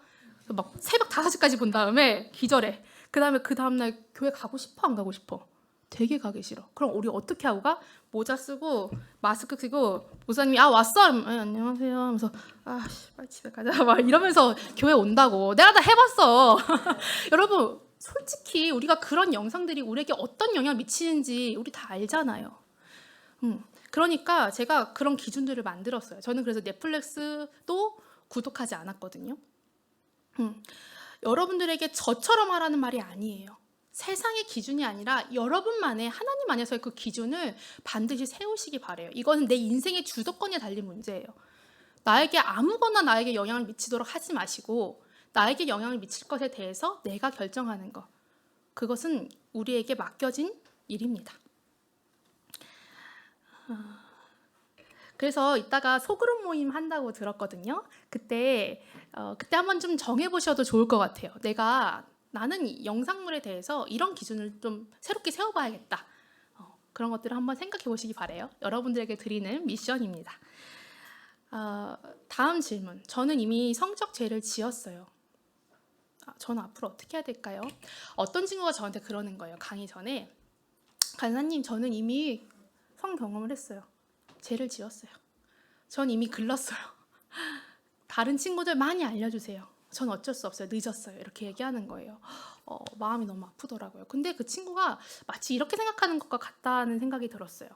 S1: 막 새벽 5시까지 본 다음에 기절해. 그 다음날 교회 가고 싶어 안 가고 싶어? 되게 가기 싫어. 그럼 우리 어떻게 하고 가? 모자 쓰고 마스크 쓰고 목사님이 왔어? 안녕하세요 하면서 빨리 집에 가자 막 이러면서 교회 온다고. 내가 다 해봤어. 여러분 솔직히 우리가 그런 영상들이 우리에게 어떤 영향을 미치는지 우리 다 알잖아요. 그러니까 제가 그런 기준들을 만들었어요. 저는 그래서 넷플릭스도 구독하지 않았거든요. 여러분들에게 저처럼 하라는 말이 아니에요. 세상의 기준이 아니라 여러분만의 하나님 안에서의 그 기준을 반드시 세우시기 바래요. 이거는 내 인생의 주도권에 달린 문제예요. 나에게 아무거나 나에게 영향을 미치도록 하지 마시고 나에게 영향을 미칠 것에 대해서 내가 결정하는 것. 그것은 우리에게 맡겨진 일입니다. 그래서 이따가 소그룹 모임 한다고 들었거든요. 그때 한번 좀 정해보셔도 좋을 것 같아요. 나는 이 영상물에 대해서 이런 기준을 좀 새롭게 세워봐야겠다. 그런 것들을 한번 생각해 보시기 바래요. 여러분들에게 드리는 미션입니다. 다음 질문. 저는 이미 성적 죄를 지었어요. 저는 앞으로 어떻게 해야 될까요? 어떤 친구가 저한테 그러는 거예요. 강의 전에. 간사님, 저는 이미 성 경험을 했어요. 죄를 지었어요. 전 이미 글렀어요. 다른 친구들 많이 알려주세요. 전 어쩔 수 없어요. 늦었어요. 이렇게 얘기하는 거예요. 마음이 너무 아프더라고요. 근데 그 친구가 마치 이렇게 생각하는 것과 같다는 생각이 들었어요.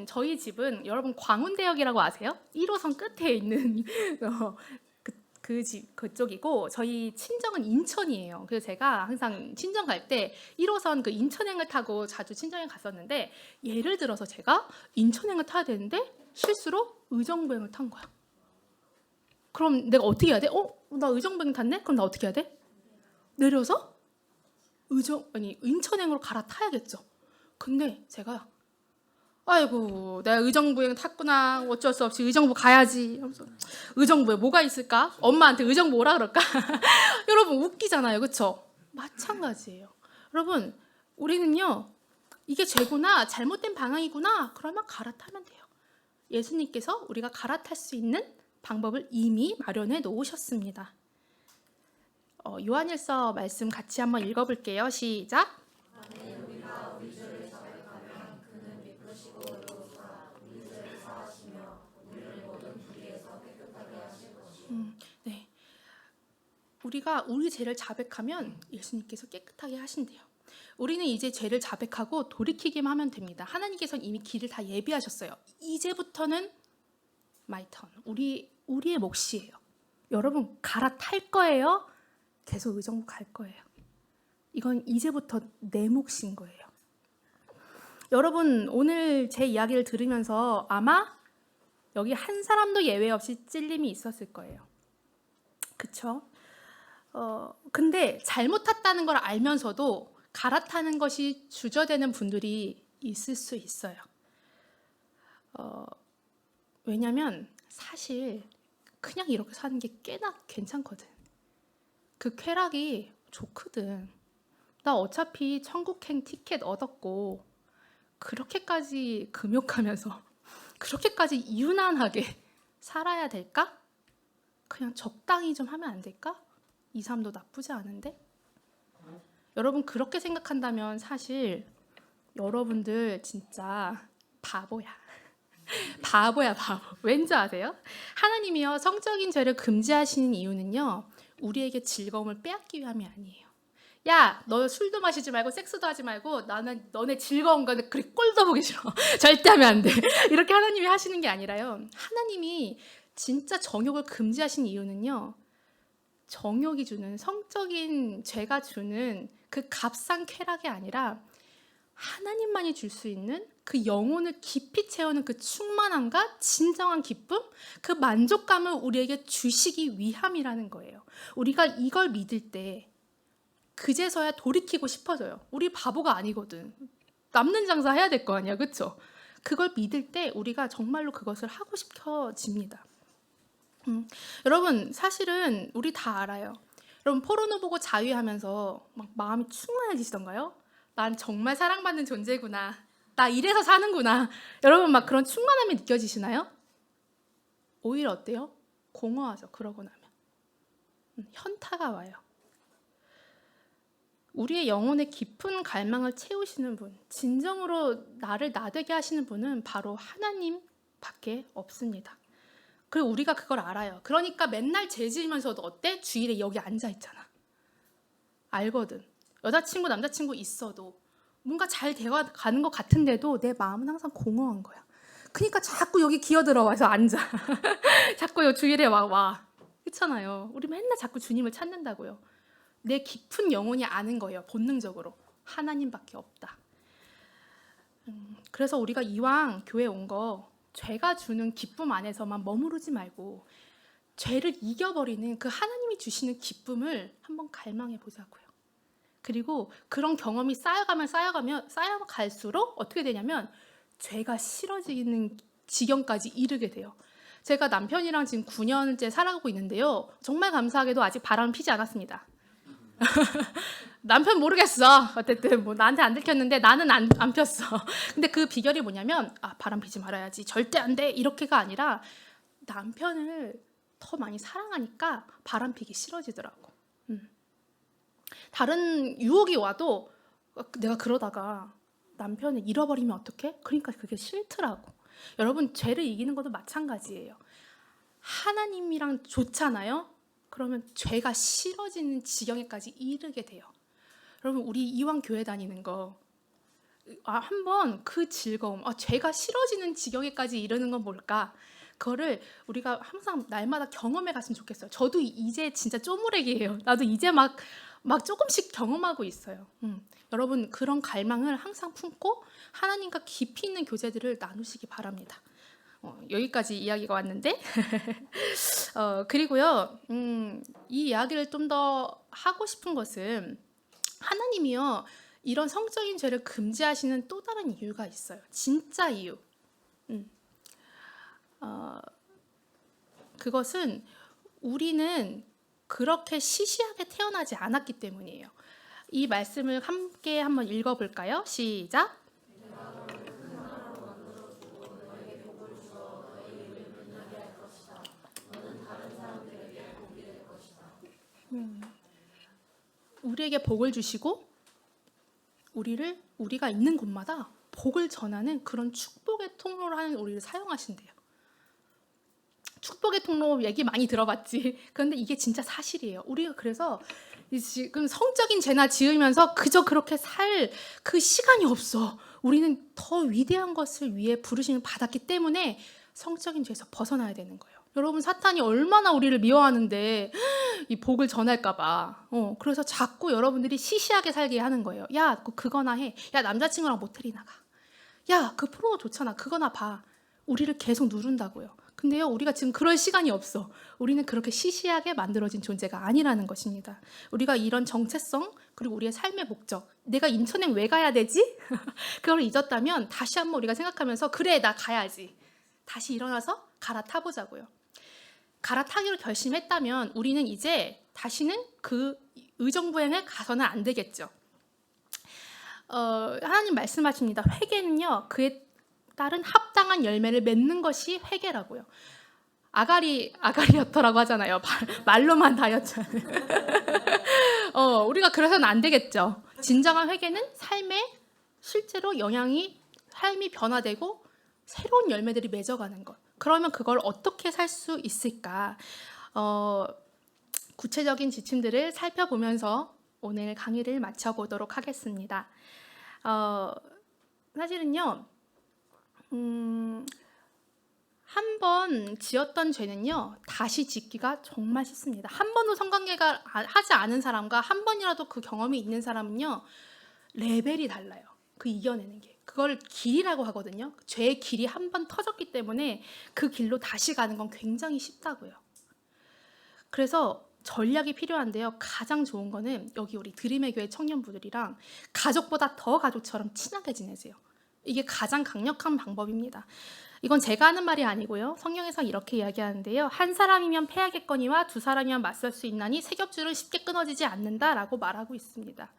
S1: 저희 집은 여러분 광운대역이라고 아세요? 1호선 끝에 있는 그쪽이고 저희 친정은 인천이에요. 그래서 제가 항상 친정 갈 때 1호선 그 인천행을 타고 자주 친정에 갔었는데 예를 들어서 제가 인천행을 타야 되는데 실수로 의정부행을 탄 거야. 그럼 내가 어떻게 해야 돼? 나 의정부행 탔네? 그럼 나 어떻게 해야 돼? 내려서 인천행으로 갈아타야겠죠. 근데 제가 아이고 내가 의정부행 탔구나, 어쩔 수 없이 의정부 가야지 하면서 의정부에 뭐가 있을까? 엄마한테 의정부 오라 그럴까? 여러분 웃기잖아요, 그렇죠? 마찬가지예요. 여러분 우리는요, 이게 죄구나, 잘못된 방향이구나, 그러면 갈아타면 돼요. 예수님께서 우리가 갈아탈 수 있는 방법을 이미 마련해 놓으셨습니다. 요한일서 말씀 같이 한번 읽어볼게요. 시작. 네, 우리가 우리 죄를 자백하면 예수님께서 깨끗하게 하신대요. 우리는 이제 죄를 자백하고 돌이키기만 하면 됩니다. 하나님께서는 이미 길을 다 예비하셨어요. 이제부터는 마이 턴, 우리의 몫이에요. 여러분 갈아탈 거예요? 계속 의정부 갈 거예요. 이건 이제부터 내 몫인 거예요. 여러분 오늘 제 이야기를 들으면서 아마 여기 한 사람도 예외 없이 찔림이 있었을 거예요. 그쵸? 근데 잘못 탔다는 걸 알면서도 갈아타는 것이 주저되는 분들이 있을 수 있어요. 왜냐면 사실 그냥 이렇게 사는 게 꽤나 괜찮거든. 그 쾌락이 좋거든. 나 어차피 천국행 티켓 얻었고 그렇게까지 금욕하면서 그렇게까지 유난하게 살아야 될까? 그냥 적당히 좀 하면 안 될까? 이 삶도 나쁘지 않은데? 여러분 그렇게 생각한다면 사실 여러분들 진짜 바보야. 바보야 바보. 왠지 아세요? 하나님이요 성적인 죄를 금지하시는 이유는요, 우리에게 즐거움을 빼앗기 위함이 아니에요. 야, 너 술도 마시지 말고 섹스도 하지 말고 나는 너네 즐거운 거는 그리 꼴도 보기 싫어. 절대 하면 안 돼. 이렇게 하나님이 하시는 게 아니라요, 하나님이 진짜 정욕을 금지하신 이유는요, 정욕이 주는, 성적인 죄가 주는 그 값싼 쾌락이 아니라 하나님만이 줄 수 있는 그 영혼을 깊이 채우는 그 충만함과 진정한 기쁨, 그 만족감을 우리에게 주시기 위함이라는 거예요. 우리가 이걸 믿을 때 그제서야 돌이키고 싶어져요. 우리 바보가 아니거든. 남는 장사 해야 될 거 아니야, 그렇죠? 그걸 믿을 때 우리가 정말로 그것을 하고 싶어집니다. 여러분 사실은 우리 다 알아요. 여러분 포르노 보고 자위하면서 막 마음이 충만해지시던가요? 난 정말 사랑받는 존재구나. 나 이래서 사는구나. 여러분 막 그런 충만함이 느껴지시나요? 오히려 어때요? 공허하죠. 그러고 나면 현타가 와요. 우리의 영혼의 깊은 갈망을 채우시는 분, 진정으로 나를 나되게 하시는 분은 바로 하나님밖에 없습니다. 그리고 우리가 그걸 알아요. 그러니까 맨날 죄 지으면서도 어때? 주일에 여기 앉아 있잖아. 알거든. 여자친구 남자친구 있어도 뭔가 잘 돼가는 것 같은데도 내 마음은 항상 공허한 거야. 그러니까 자꾸 여기 기어들어와서 앉아. 자꾸 요 주일에 와. 그렇잖아요. 우리 맨날 자꾸 주님을 찾는다고요. 내 깊은 영혼이 아는 거예요. 본능적으로 하나님밖에 없다. 그래서 우리가 이왕 교회 온 거 죄가 주는 기쁨 안에서만 머무르지 말고 죄를 이겨버리는 그 하나님이 주시는 기쁨을 한번 갈망해 보자고요. 그리고 그런 경험이 쌓여갈수록 어떻게 되냐면 죄가 싫어지는 지경까지 이르게 돼요. 제가 남편이랑 지금 9년째 살아가고 있는데요, 정말 감사하게도 아직 바람은 피지 않았습니다. 남편 모르겠어. 어쨌든 뭐 나한테 안 들켰는데 나는 안 폈어. 근데 그 비결이 뭐냐면 바람 피지 말아야지, 절대 안 돼, 이렇게가 아니라 남편을 더 많이 사랑하니까 바람 피기 싫어지더라고. 다른 유혹이 와도 내가 그러다가 남편을 잃어버리면 어떡해? 그러니까 그게 싫더라고. 여러분 죄를 이기는 것도 마찬가지예요. 하나님이랑 좋잖아요. 그러면 죄가 싫어지는 지경에까지 이르게 돼요. 여러분 우리 이왕 교회 다니는 거 한번 그 즐거움, 죄가 싫어지는 지경에까지 이르는 건 뭘까? 그거를 우리가 항상 날마다 경험해 갔으면 좋겠어요. 저도 이제 진짜 쪼무레기예요. 나도 이제 막 조금씩 경험하고 있어요. 여러분 그런 갈망을 항상 품고 하나님과 깊이 있는 교제들을 나누시기 바랍니다. 여기까지 이야기가 왔는데 그리고요 이 이야기를 좀 더 하고 싶은 것은 하나님이요 이런 성적인 죄를 금지하시는 또 다른 이유가 있어요. 진짜 이유. 그것은 우리는 그렇게 시시하게 태어나지 않았기 때문이에요. 이 말씀을 함께 한번 읽어볼까요? 시작. 우리에게 복을 주시고 우리가 있는 곳마다 복을 전하는 그런 축복의 통로를 하는 우리를 사용하신대요. 축복의 통로 얘기 많이 들어봤지. 그런데 이게 진짜 사실이에요. 우리가 그래서 지금 성적인 죄나 지으면서 그저 그렇게 살 그 시간이 없어. 우리는 더 위대한 것을 위해 부르심을 받았기 때문에 성적인 죄에서 벗어나야 되는 거예요. 여러분 사탄이 얼마나 우리를 미워하는데 이 복을 전할까 봐. 그래서 자꾸 여러분들이 시시하게 살게 하는 거예요. 야, 그거나 해. 야, 남자친구랑 모텔이 나가. 야, 그 프로 좋잖아. 그거나 봐. 우리를 계속 누른다고요. 근데요, 우리가 지금 그럴 시간이 없어. 우리는 그렇게 시시하게 만들어진 존재가 아니라는 것입니다. 우리가 이런 정체성, 그리고 우리의 삶의 목적, 내가 인천에 왜 가야 되지? 그걸 잊었다면 다시 한번 우리가 생각하면서 그래, 나 가야지. 다시 일어나서 갈아타보자고요. 갈아타기로 결심했다면 우리는 이제 다시는 그 의정부행에 가서는 안 되겠죠. 하나님 말씀하십니다. 회개는요, 그에 따른 합당한 열매를 맺는 것이 회개라고요. 아가리였더라고 하잖아요. 말로만 다였잖아요. 우리가 그래서는 안 되겠죠. 진정한 회개는 삶에 실제로 삶이 변화되고 새로운 열매들이 맺어가는 것. 그러면 그걸 어떻게 살 수 있을까? 구체적인 지침들을 살펴보면서 오늘 강의를 마쳐보도록 하겠습니다. 사실은요. 한 번 지었던 죄는요 다시 짓기가 정말 쉽습니다. 한 번도 성관계가 하지 않은 사람과 한 번이라도 그 경험이 있는 사람은요 레벨이 달라요. 그 이겨내는 게 그걸 길이라고 하거든요. 죄의 길이 한 번 터졌기 때문에 그 길로 다시 가는 건 굉장히 쉽다고요. 그래서 전략이 필요한데요. 가장 좋은 거는 여기 우리 드림의 교회 청년부들이랑 가족보다 더 가족처럼 친하게 지내세요. 이게 가장 강력한 방법입니다. 이건 제가 하는 말이 아니고요. 성경에서 이렇게 이야기하는데요. 한 사람이면 패하겠거니와 두 사람이면 맞설 수 있나니 세 겹줄은 쉽게 끊어지지 않는다라고 말하고 있습니다.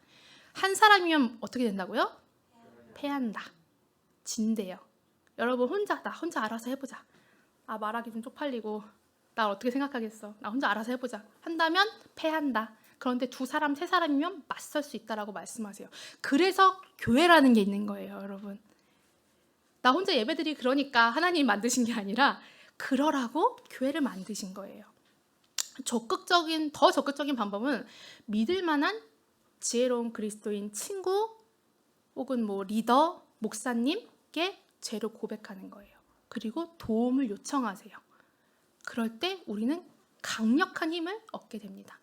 S1: 한 사람이면 어떻게 된다고요? 패한다. 진대요. 여러분 나 혼자 알아서 해보자. 말하기 좀 쪽팔리고 나 어떻게 생각하겠어. 나 혼자 알아서 해보자. 한다면 패한다. 그런데 두 사람, 세 사람이면 맞설 수 있다라고 말씀하세요. 그래서 교회라는 게 있는 거예요, 여러분. 나 혼자 예배드리 그러니까 하나님이 만드신 게 아니라 그러라고 교회를 만드신 거예요. 더 적극적인 방법은 믿을 만한 지혜로운 그리스도인 친구 혹은 리더, 목사님께 죄를 고백하는 거예요. 그리고 도움을 요청하세요. 그럴 때 우리는 강력한 힘을 얻게 됩니다.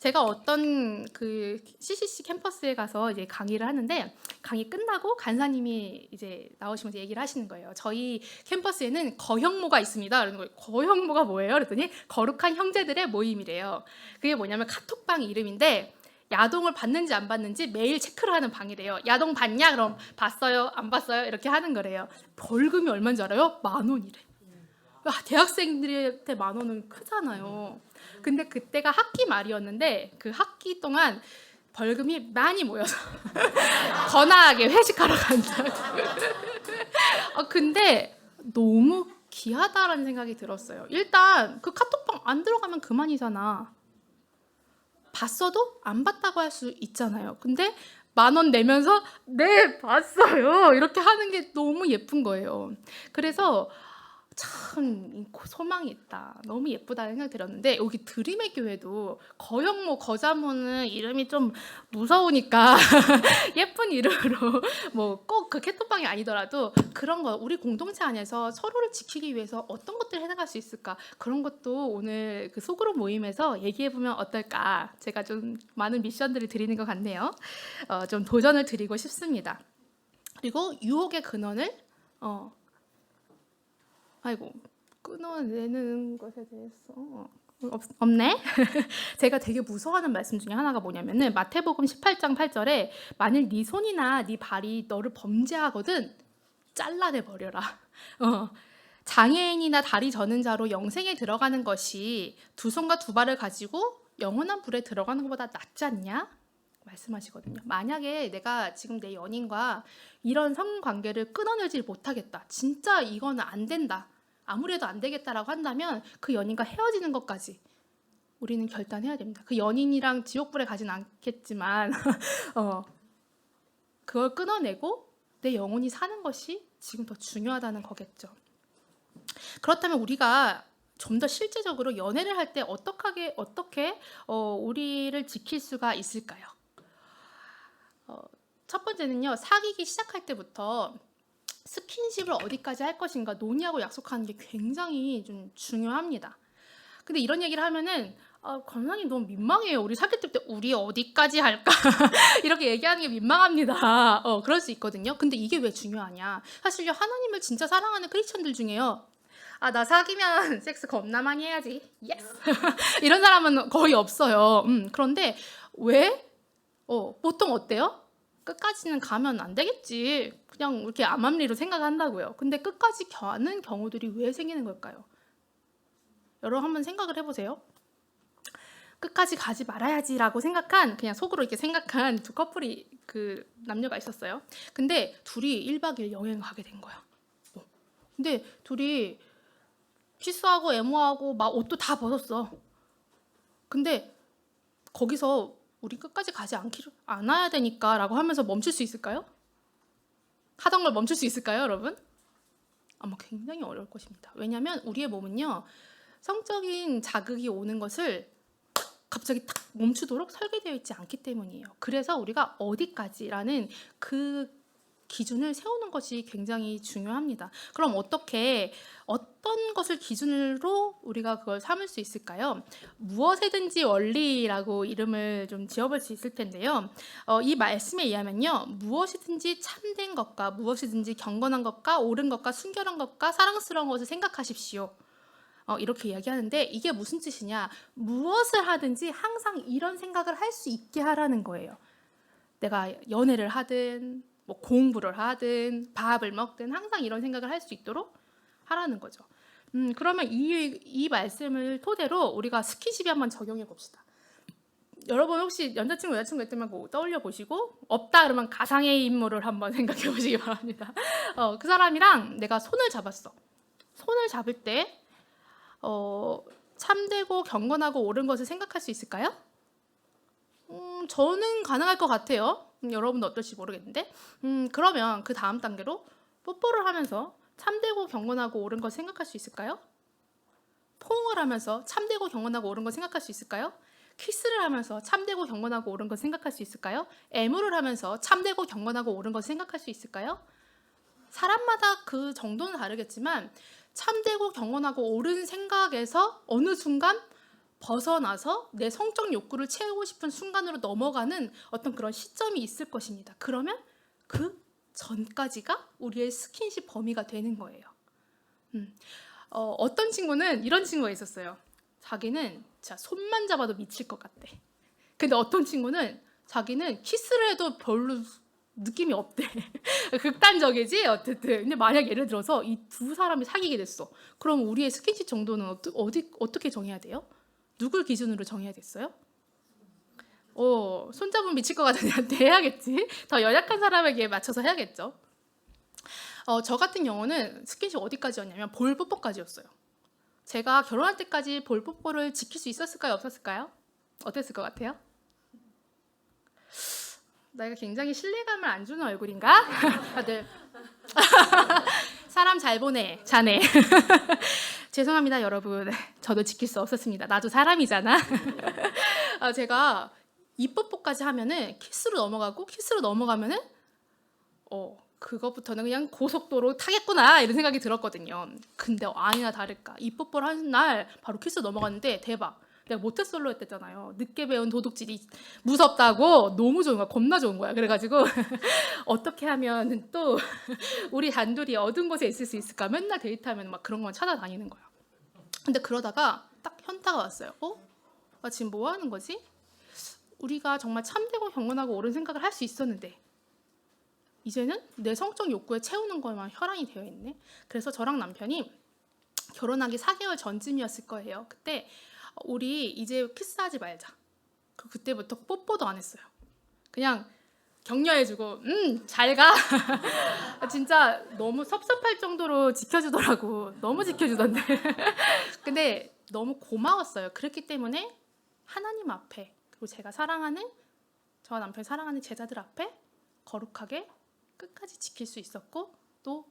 S1: 제가 어떤 그 CCC 캠퍼스에 가서 이제 강의를 하는데 강의 끝나고 간사님이 이제 나오시면서 얘기를 하시는 거예요. 저희 캠퍼스에는 거형모가 있습니다. 그러는 거예요. 거형모가 뭐예요? 그랬더니 거룩한 형제들의 모임이래요. 그게 뭐냐면 카톡방 이름인데 야동을 받는지 안 받는지 매일 체크를 하는 방이래요. 야동 봤냐? 그럼 봤어요? 안 봤어요? 이렇게 하는 거래요. 벌금이 얼마인 줄 알아요? 10,000원이래. 대학생들한테 10,000원은 크잖아요. 근데 그때가 학기 말이었는데 그 학기 동안 벌금이 많이 모여서 거나하게 회식하러 간다고. 근데 너무 귀하다라는 생각이 들었어요. 일단 그 카톡방 안 들어가면 그만이잖아. 봤어도 안 봤다고 할 수 있잖아요. 근데 10,000원 내면서 네 봤어요 이렇게 하는 게 너무 예쁜 거예요. 그래서 참 소망이 있다. 너무 예쁘다는 생각이 들었는데 여기 드림의 교회도 거형모 거자모는 이름이 좀 무서우니까 예쁜 이름으로 뭐 꼭 그 캐토방이 아니더라도 그런 거 우리 공동체 안에서 서로를 지키기 위해서 어떤 것들을 해나갈 수 있을까 그런 것도 오늘 그 소그룹 모임에서 얘기해 보면 어떨까 제가 좀 많은 미션들을 드리는 것 같네요. 좀 도전을 드리고 싶습니다. 그리고 유혹의 근원을 아이고 끊어내는 것에 대해서 없네. 제가 되게 무서워하는 말씀 중에 하나가 뭐냐면은 마태복음 18장 8절에 만일 네 손이나 네 발이 너를 범죄하거든 잘라내 버려라. 장애인이나 다리 저는 자로 영생에 들어가는 것이 두 손과 두 발을 가지고 영원한 불에 들어가는 것보다 낫지 않냐? 말씀하시거든요. 만약에 내가 지금 내 연인과 이런 성관계를 끊어내지 못하겠다. 진짜 이거는 안 된다. 아무리 해도 안 되겠다라고 한다면 그 연인과 헤어지는 것까지 우리는 결단해야 됩니다. 그 연인이랑 지옥불에 가진 않겠지만 그걸 끊어내고 내 영혼이 사는 것이 지금 더 중요하다는 거겠죠. 그렇다면 우리가 좀 더 실제적으로 연애를 할 때 어떻게 우리를 지킬 수가 있을까요? 첫 번째는요. 사귀기 시작할 때부터 스킨십을 어디까지 할 것인가 논의하고 약속하는 게 굉장히 좀 중요합니다. 근데 이런 얘기를 하면은 권사님 너무 민망해요. 우리 사귈 때부터 우리 어디까지 할까? 이렇게 얘기하는 게 민망합니다. 그럴 수 있거든요. 근데 이게 왜 중요하냐? 사실요. 하나님을 진짜 사랑하는 크리스천들 중에요. 나 사귀면 섹스 겁나 많이 해야지. 예스. 이런 사람은 거의 없어요. 그런데 왜? 보통 어때요? 끝까지는 가면 안 되겠지. 그냥 이렇게 암암리로 생각한다고요. 근데 끝까지 가는 경우들이 왜 생기는 걸까요? 여러분 한번 생각을 해보세요. 끝까지 가지 말아야지라고 그냥 속으로 이렇게 생각한 두 커플이 그 남녀가 있었어요. 근데 둘이 1박 2일 여행을 가게 된 거야. 근데 둘이 키스하고 애모하고 막 옷도 다 벗었어. 근데 거기서 우리 끝까지 가지 않아야 되니까 라고 하면서 멈출 수 있을까요? 하던 걸 멈출 수 있을까요, 여러분? 아마 굉장히 어려울 것입니다. 왜냐하면 우리의 몸은요. 성적인 자극이 오는 것을 갑자기 딱 멈추도록 설계되어 있지 않기 때문이에요. 그래서 우리가 어디까지라는 그 기준을 세우는 것이 굉장히 중요합니다. 그럼 어떤 것을 기준으로 우리가 그걸 삼을 수 있을까요? 무엇이든지 원리라고 이름을 좀 지어볼 수 있을 텐데요. 이 말씀에 의하면요. 무엇이든지 참된 것과 무엇이든지 경건한 것과 옳은 것과 순결한 것과 사랑스러운 것을 생각하십시오. 이렇게 이야기하는데 이게 무슨 뜻이냐? 무엇을 하든지 항상 이런 생각을 할 수 있게 하라는 거예요. 내가 연애를 하든 뭐 공부를 하든 밥을 먹든 항상 이런 생각을 할 수 있도록 하라는 거죠. 그러면 이 말씀을 토대로 우리가 스킨십에 한번 적용해 봅시다. 여러분 혹시 남자친구 여자친구 있다면 떠올려 보시고 없다 그러면 가상의 인물을 한번 생각해 보시기 바랍니다. 그 사람이랑 내가 손을 잡았어. 손을 잡을 때 참되고 경건하고 옳은 것을 생각할 수 있을까요? 저는 가능할 것 같아요. 여러분도 어떨지 모르겠는데 그러면 그 다음 단계로 뽀뽀를 하면서 참되고 경건하고 옳은 걸 생각할 수 있을까요? 포옹을 하면서 참되고 경건하고 옳은 걸 생각할 수 있을까요? 키스를 하면서 참되고 경건하고 옳은 걸 생각할 수 있을까요? 애무를 하면서 참되고 경건하고 옳은 걸 생각할 수 있을까요? 사람마다 그 정도는 다르겠지만 참되고 경건하고 옳은 생각에서 어느 순간 벗어나서 내 성적 욕구를 채우고 싶은 순간으로 넘어가는 어떤 그런 시점이 있을 것입니다. 그러면 그 전까지가 우리의 스킨십 범위가 되는 거예요. 어떤 친구는 이런 친구가 있었어요. 자기는 진짜 손만 잡아도 미칠 것 같대. 근데 어떤 친구는 자기는 키스를 해도 별로 느낌이 없대. 극단적이지 어쨌든. 근데 만약 예를 들어서 이 두 사람이 사귀게 됐어. 그럼 우리의 스킨십 정도는 어떻게 정해야 돼요? 누굴 기준으로 정해야겠어요? 손잡으면 미칠 것 같은 애한테 해야겠지. 더 연약한 사람에게 맞춰서 해야겠죠. 저 같은 경우는 스킨십 어디까지였냐면 볼 뽀뽀까지였어요. 제가 결혼할 때까지 볼 뽀뽀를 지킬 수 있었을까요? 없었을까요? 어땠을 것 같아요? 내가 굉장히 신뢰감을 안 주는 얼굴인가? 다들 사람 잘 보내, 자네. 죄송합니다, 여러분. 저도 지킬 수 없었습니다. 나도 사람이잖아. 제가 입뽀뽀까지 하면은 키스로 넘어가고 키스로 넘어가면은 그것부터는 그냥 고속도로 타겠구나 이런 생각이 들었거든요. 근데 아니나 다를까 입뽀뽀를 하는 날 바로 키스 넘어갔는데 대박. 내가 모태솔로 했댔잖아요. 늦게 배운 도둑질이 무섭다고 너무 좋은 거야. 겁나 좋은 거야. 그래가지고 어떻게 하면 또 우리 단둘이 어두운 곳에 있을 수 있을까? 맨날 데이트하면 막 그런 건 찾아다니는 거야. 근데 그러다가 딱 현타가 왔어요. 나 지금 뭐 하는 거지? 우리가 정말 참되고 경건하고 옳은 생각을 할 수 있었는데 이제는 내 성적 욕구에 채우는 것만 혈안이 되어 있네. 그래서 저랑 남편이 결혼하기 4개월 전쯤이었을 거예요. 그때 우리 이제 키스하지 말자. 그때부터 뽀뽀도 안 했어요. 그냥 격려해주고 잘 가. 진짜 너무 섭섭할 정도로 지켜주더라고. 너무 지켜주던데. 근데 너무 고마웠어요. 그렇기 때문에 하나님 앞에 그리고 제가 사랑하는 저와 남편이 사랑하는 제자들 앞에 거룩하게 끝까지 지킬 수 있었고 또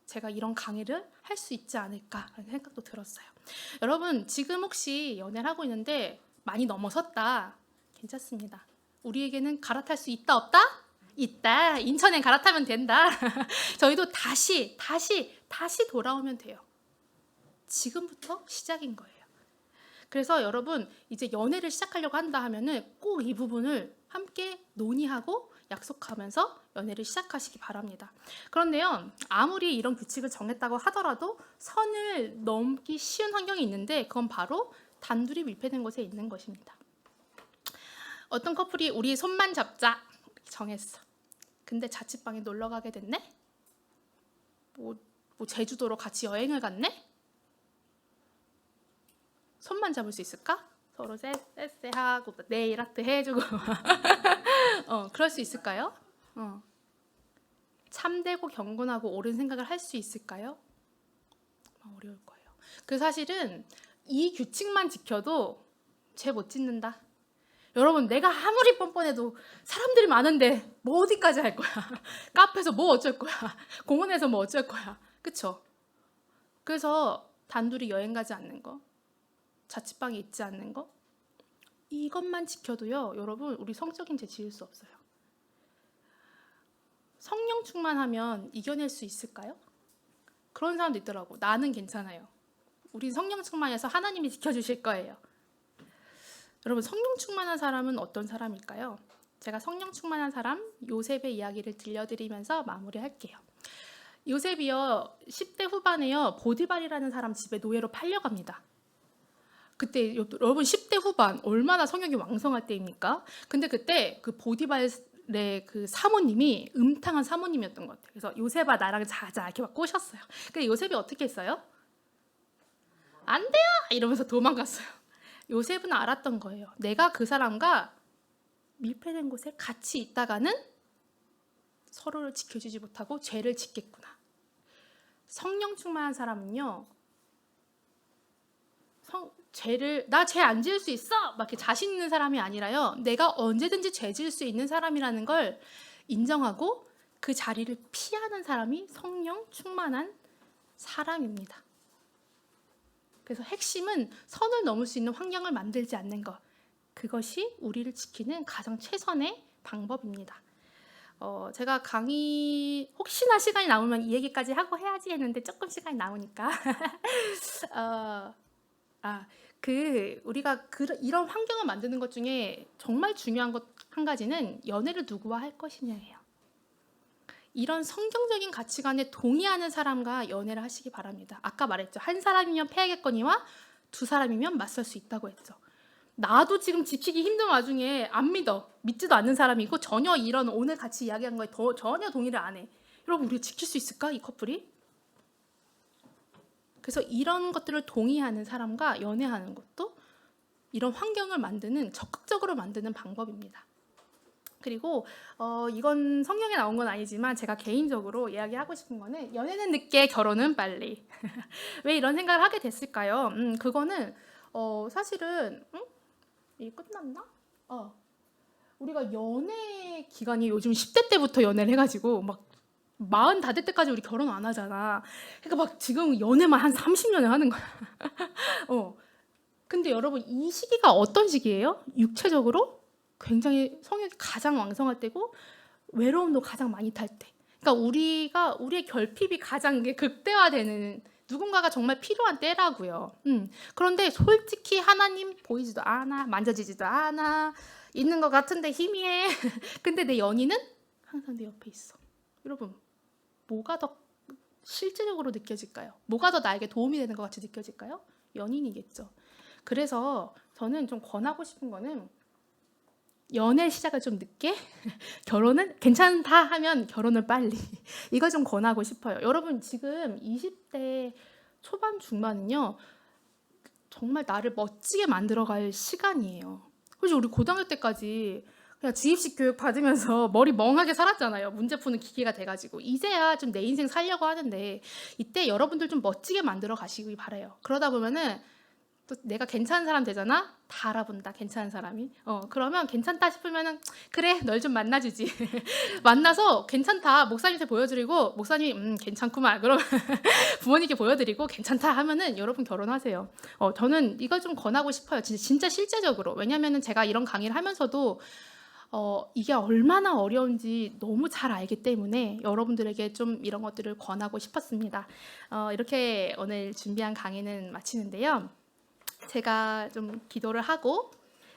S1: 제가 이런 강의를 할 수 있지 않을까라는 생각도 들었어요. 여러분 지금 혹시 연애를 하고 있는데 많이 넘어섰다. 괜찮습니다. 우리에게는 갈아탈 수 있다 없다? 있다. 인천에 갈아타면 된다. 저희도 다시 돌아오면 돼요. 지금부터 시작인 거예요. 그래서 여러분 이제 연애를 시작하려고 한다 하면은 꼭 이 부분을 함께 논의하고 약속하면서 연애를 시작하시기 바랍니다. 그런데요, 아무리 이런 규칙을 정했다고 하더라도 선을 넘기 쉬운 환경이 있는데 그건 바로 단둘이 밀폐된 곳에 있는 것입니다. 어떤 커플이 우리 손만 잡자 정했어. 근데 자취방에 놀러 가게 됐네? 뭐 제주도로 같이 여행을 갔네? 손만 잡을 수 있을까? 서로 쎄쎄하고 네일 아트 해주고 그럴 수 있을까요? 참되고 경건하고 옳은 생각을 할 수 있을까요? 어려울 거예요. 그 사실은 이 규칙만 지켜도 죄 못 짓는다. 여러분 내가 아무리 뻔뻔해도 사람들이 많은데 뭐 어디까지 할 거야? 카페에서 뭐 어쩔 거야? 공원에서 뭐 어쩔 거야? 그쵸? 그래서 단둘이 여행 가지 않는 거, 자취방에 있지 않는 거, 이것만 지켜도요 여러분 우리 성적인 죄 지을 수 없어요. 성령 충만하면 이겨낼 수 있을까요? 그런 사람도 있더라고. 나는 괜찮아요. 우리 성령 충만해서 하나님이 지켜주실 거예요. 여러분 성령 충만한 사람은 어떤 사람일까요? 제가 성령 충만한 사람 요셉의 이야기를 들려드리면서 마무리할게요. 요셉이요 10대 후반에요 보디발이라는 사람 집에 노예로 팔려갑니다. 그때 여러분 10대 후반 얼마나 성욕이 왕성할 때입니까? 근데 그때 그 보디발의 그 사모님이 음탕한 사모님이었던 것 같아요. 그래서 요셉아 나랑 자자 이렇게 막 꼬셨어요. 근데 요셉이 어떻게 했어요? 안 돼요! 이러면서 도망갔어요. 요셉은 알았던 거예요. 내가 그 사람과 밀폐된 곳에 같이 있다가는 서로를 지켜주지 못하고 죄를 짓겠구나. 성령 충만한 사람은요 죄를 나 죄 안 지을 수 있어 막 이렇게 자신 있는 사람이 아니라요 내가 언제든지 죄 지을 수 있는 사람이라는 걸 인정하고 그 자리를 피하는 사람이 성령 충만한 사람입니다. 그래서 핵심은 선을 넘을 수 있는 환경을 만들지 않는 것, 그것이 우리를 지키는 가장 최선의 방법입니다. 제가 강의 혹시나 시간이 남으면 이 얘기까지 하고 해야지 했는데 조금 시간이 남으니까 우리가 이런 환경을 만드는 것 중에 정말 중요한 것 한 가지는 연애를 누구와 할 것이냐예요. 이런 성경적인 가치관에 동의하는 사람과 연애를 하시기 바랍니다. 아까 말했죠. 한 사람이면 패하겠거니와 두 사람이면 맞설 수 있다고 했죠. 나도 지금 지키기 힘든 와중에 안 믿지도 않는 사람이 있고 전혀 이런 오늘 같이 이야기한 거에 전혀 동의를 안 해. 여러분 우리 지킬 수 있을까? 이 커플이? 그래서 이런 것들을 동의하는 사람과 연애하는 것도 이런 환경을 적극적으로 만드는 방법입니다. 그리고 이건 성경에 나온 건 아니지만 제가 개인적으로 이야기하고 싶은 거는 연애는 늦게 결혼은 빨리. 왜 이런 생각을 하게 됐을까요? 그거는 사실은 이게 끝났나? 우리가 연애 기간이 요즘 10대 때부터 연애를 해가지고 막 마흔 다 될 때까지 우리 결혼 안 하잖아. 그러니까 막 지금 연애만 한 30년을 하는 거야. 어. 근데 여러분 이 시기가 어떤 시기예요? 육체적으로 굉장히 성욕이 가장 왕성할 때고 외로움도 가장 많이 탈 때. 그러니까 우리의 결핍이 가장 이게 극대화되는 누군가가 정말 필요한 때라고요. 그런데 솔직히 하나님 보이지도 않아, 만져지지도 않아, 있는 것 같은데 희미해. 근데 내 연인은 항상 내 옆에 있어. 여러분, 뭐가 더 실질적으로 느껴질까요? 뭐가 더 나에게 도움이 되는 것 같이 느껴질까요? 연인이겠죠. 그래서 저는 좀 권하고 싶은 거는 연애 시작을 좀 늦게 결혼은 괜찮다 하면 결혼을 빨리 이거 좀 권하고 싶어요. 여러분 지금 20대 초반 중반은요 정말 나를 멋지게 만들어갈 시간이에요. 그래서 우리 고등학교 때까지 그냥 주입식 교육 받으면서 머리 멍하게 살았잖아요. 문제 푸는 기계가 돼가지고 이제야 좀 내 인생 살려고 하는데 이때 여러분들 좀 멋지게 만들어 가시기 바라요. 그러다 보면은 또 내가 괜찮은 사람 되잖아. 다 알아본다. 괜찮은 사람이. 그러면 괜찮다 싶으면은 그래 널 좀 만나주지. 만나서 괜찮다 목사님한테 보여드리고 목사님이 괜찮구만. 그럼 부모님께 보여드리고 괜찮다 하면은 여러분 결혼하세요. 저는 이걸 좀 권하고 싶어요. 진짜 실제적으로. 왜냐면은 제가 이런 강의를 하면서도 이게 얼마나 어려운지 너무 잘 알기 때문에 여러분들에게 좀 이런 것들을 권하고 싶었습니다. 이렇게 오늘 준비한 강의는 마치는데요. 제가 좀 기도를 하고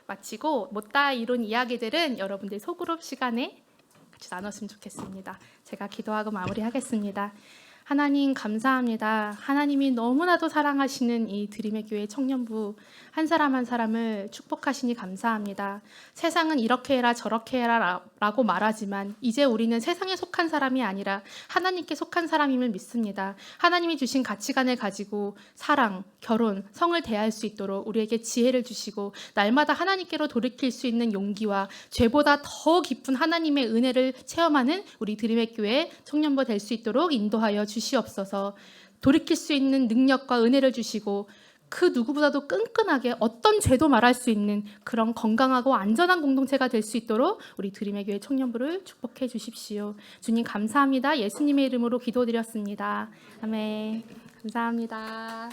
S1: 마치고 못다 이룬 이야기들은 여러분들 소그룹 시간에 같이 나눴으면 좋겠습니다. 제가 기도하고 마무리하겠습니다. 하나님 감사합니다. 하나님이 너무나도 사랑하시는 이 드림의 교회 청년부 한 사람 한 사람을 축복하시니 감사합니다. 세상은 이렇게 해라 저렇게 해라 라고 말하지만 이제 우리는 세상에 속한 사람이 아니라 하나님께 속한 사람임을 믿습니다. 하나님이 주신 가치관을 가지고 사랑, 결혼, 성을 대할 수 있도록 우리에게 지혜를 주시고 날마다 하나님께로 돌이킬 수 있는 용기와 죄보다 더 깊은 하나님의 은혜를 체험하는 우리 드림의 교회 청년부 될 수 있도록 인도하여 주시옵소서. 돌이킬 수 있는 능력과 은혜를 주시고 그 누구보다도 끈끈하게 어떤 죄도 말할 수 있는 그런 건강하고 안전한 공동체가 될 수 있도록 우리 드림의 교회 청년부를 축복해 주십시오. 주님 감사합니다. 예수님의 이름으로 기도드렸습니다. 아멘. 감사합니다.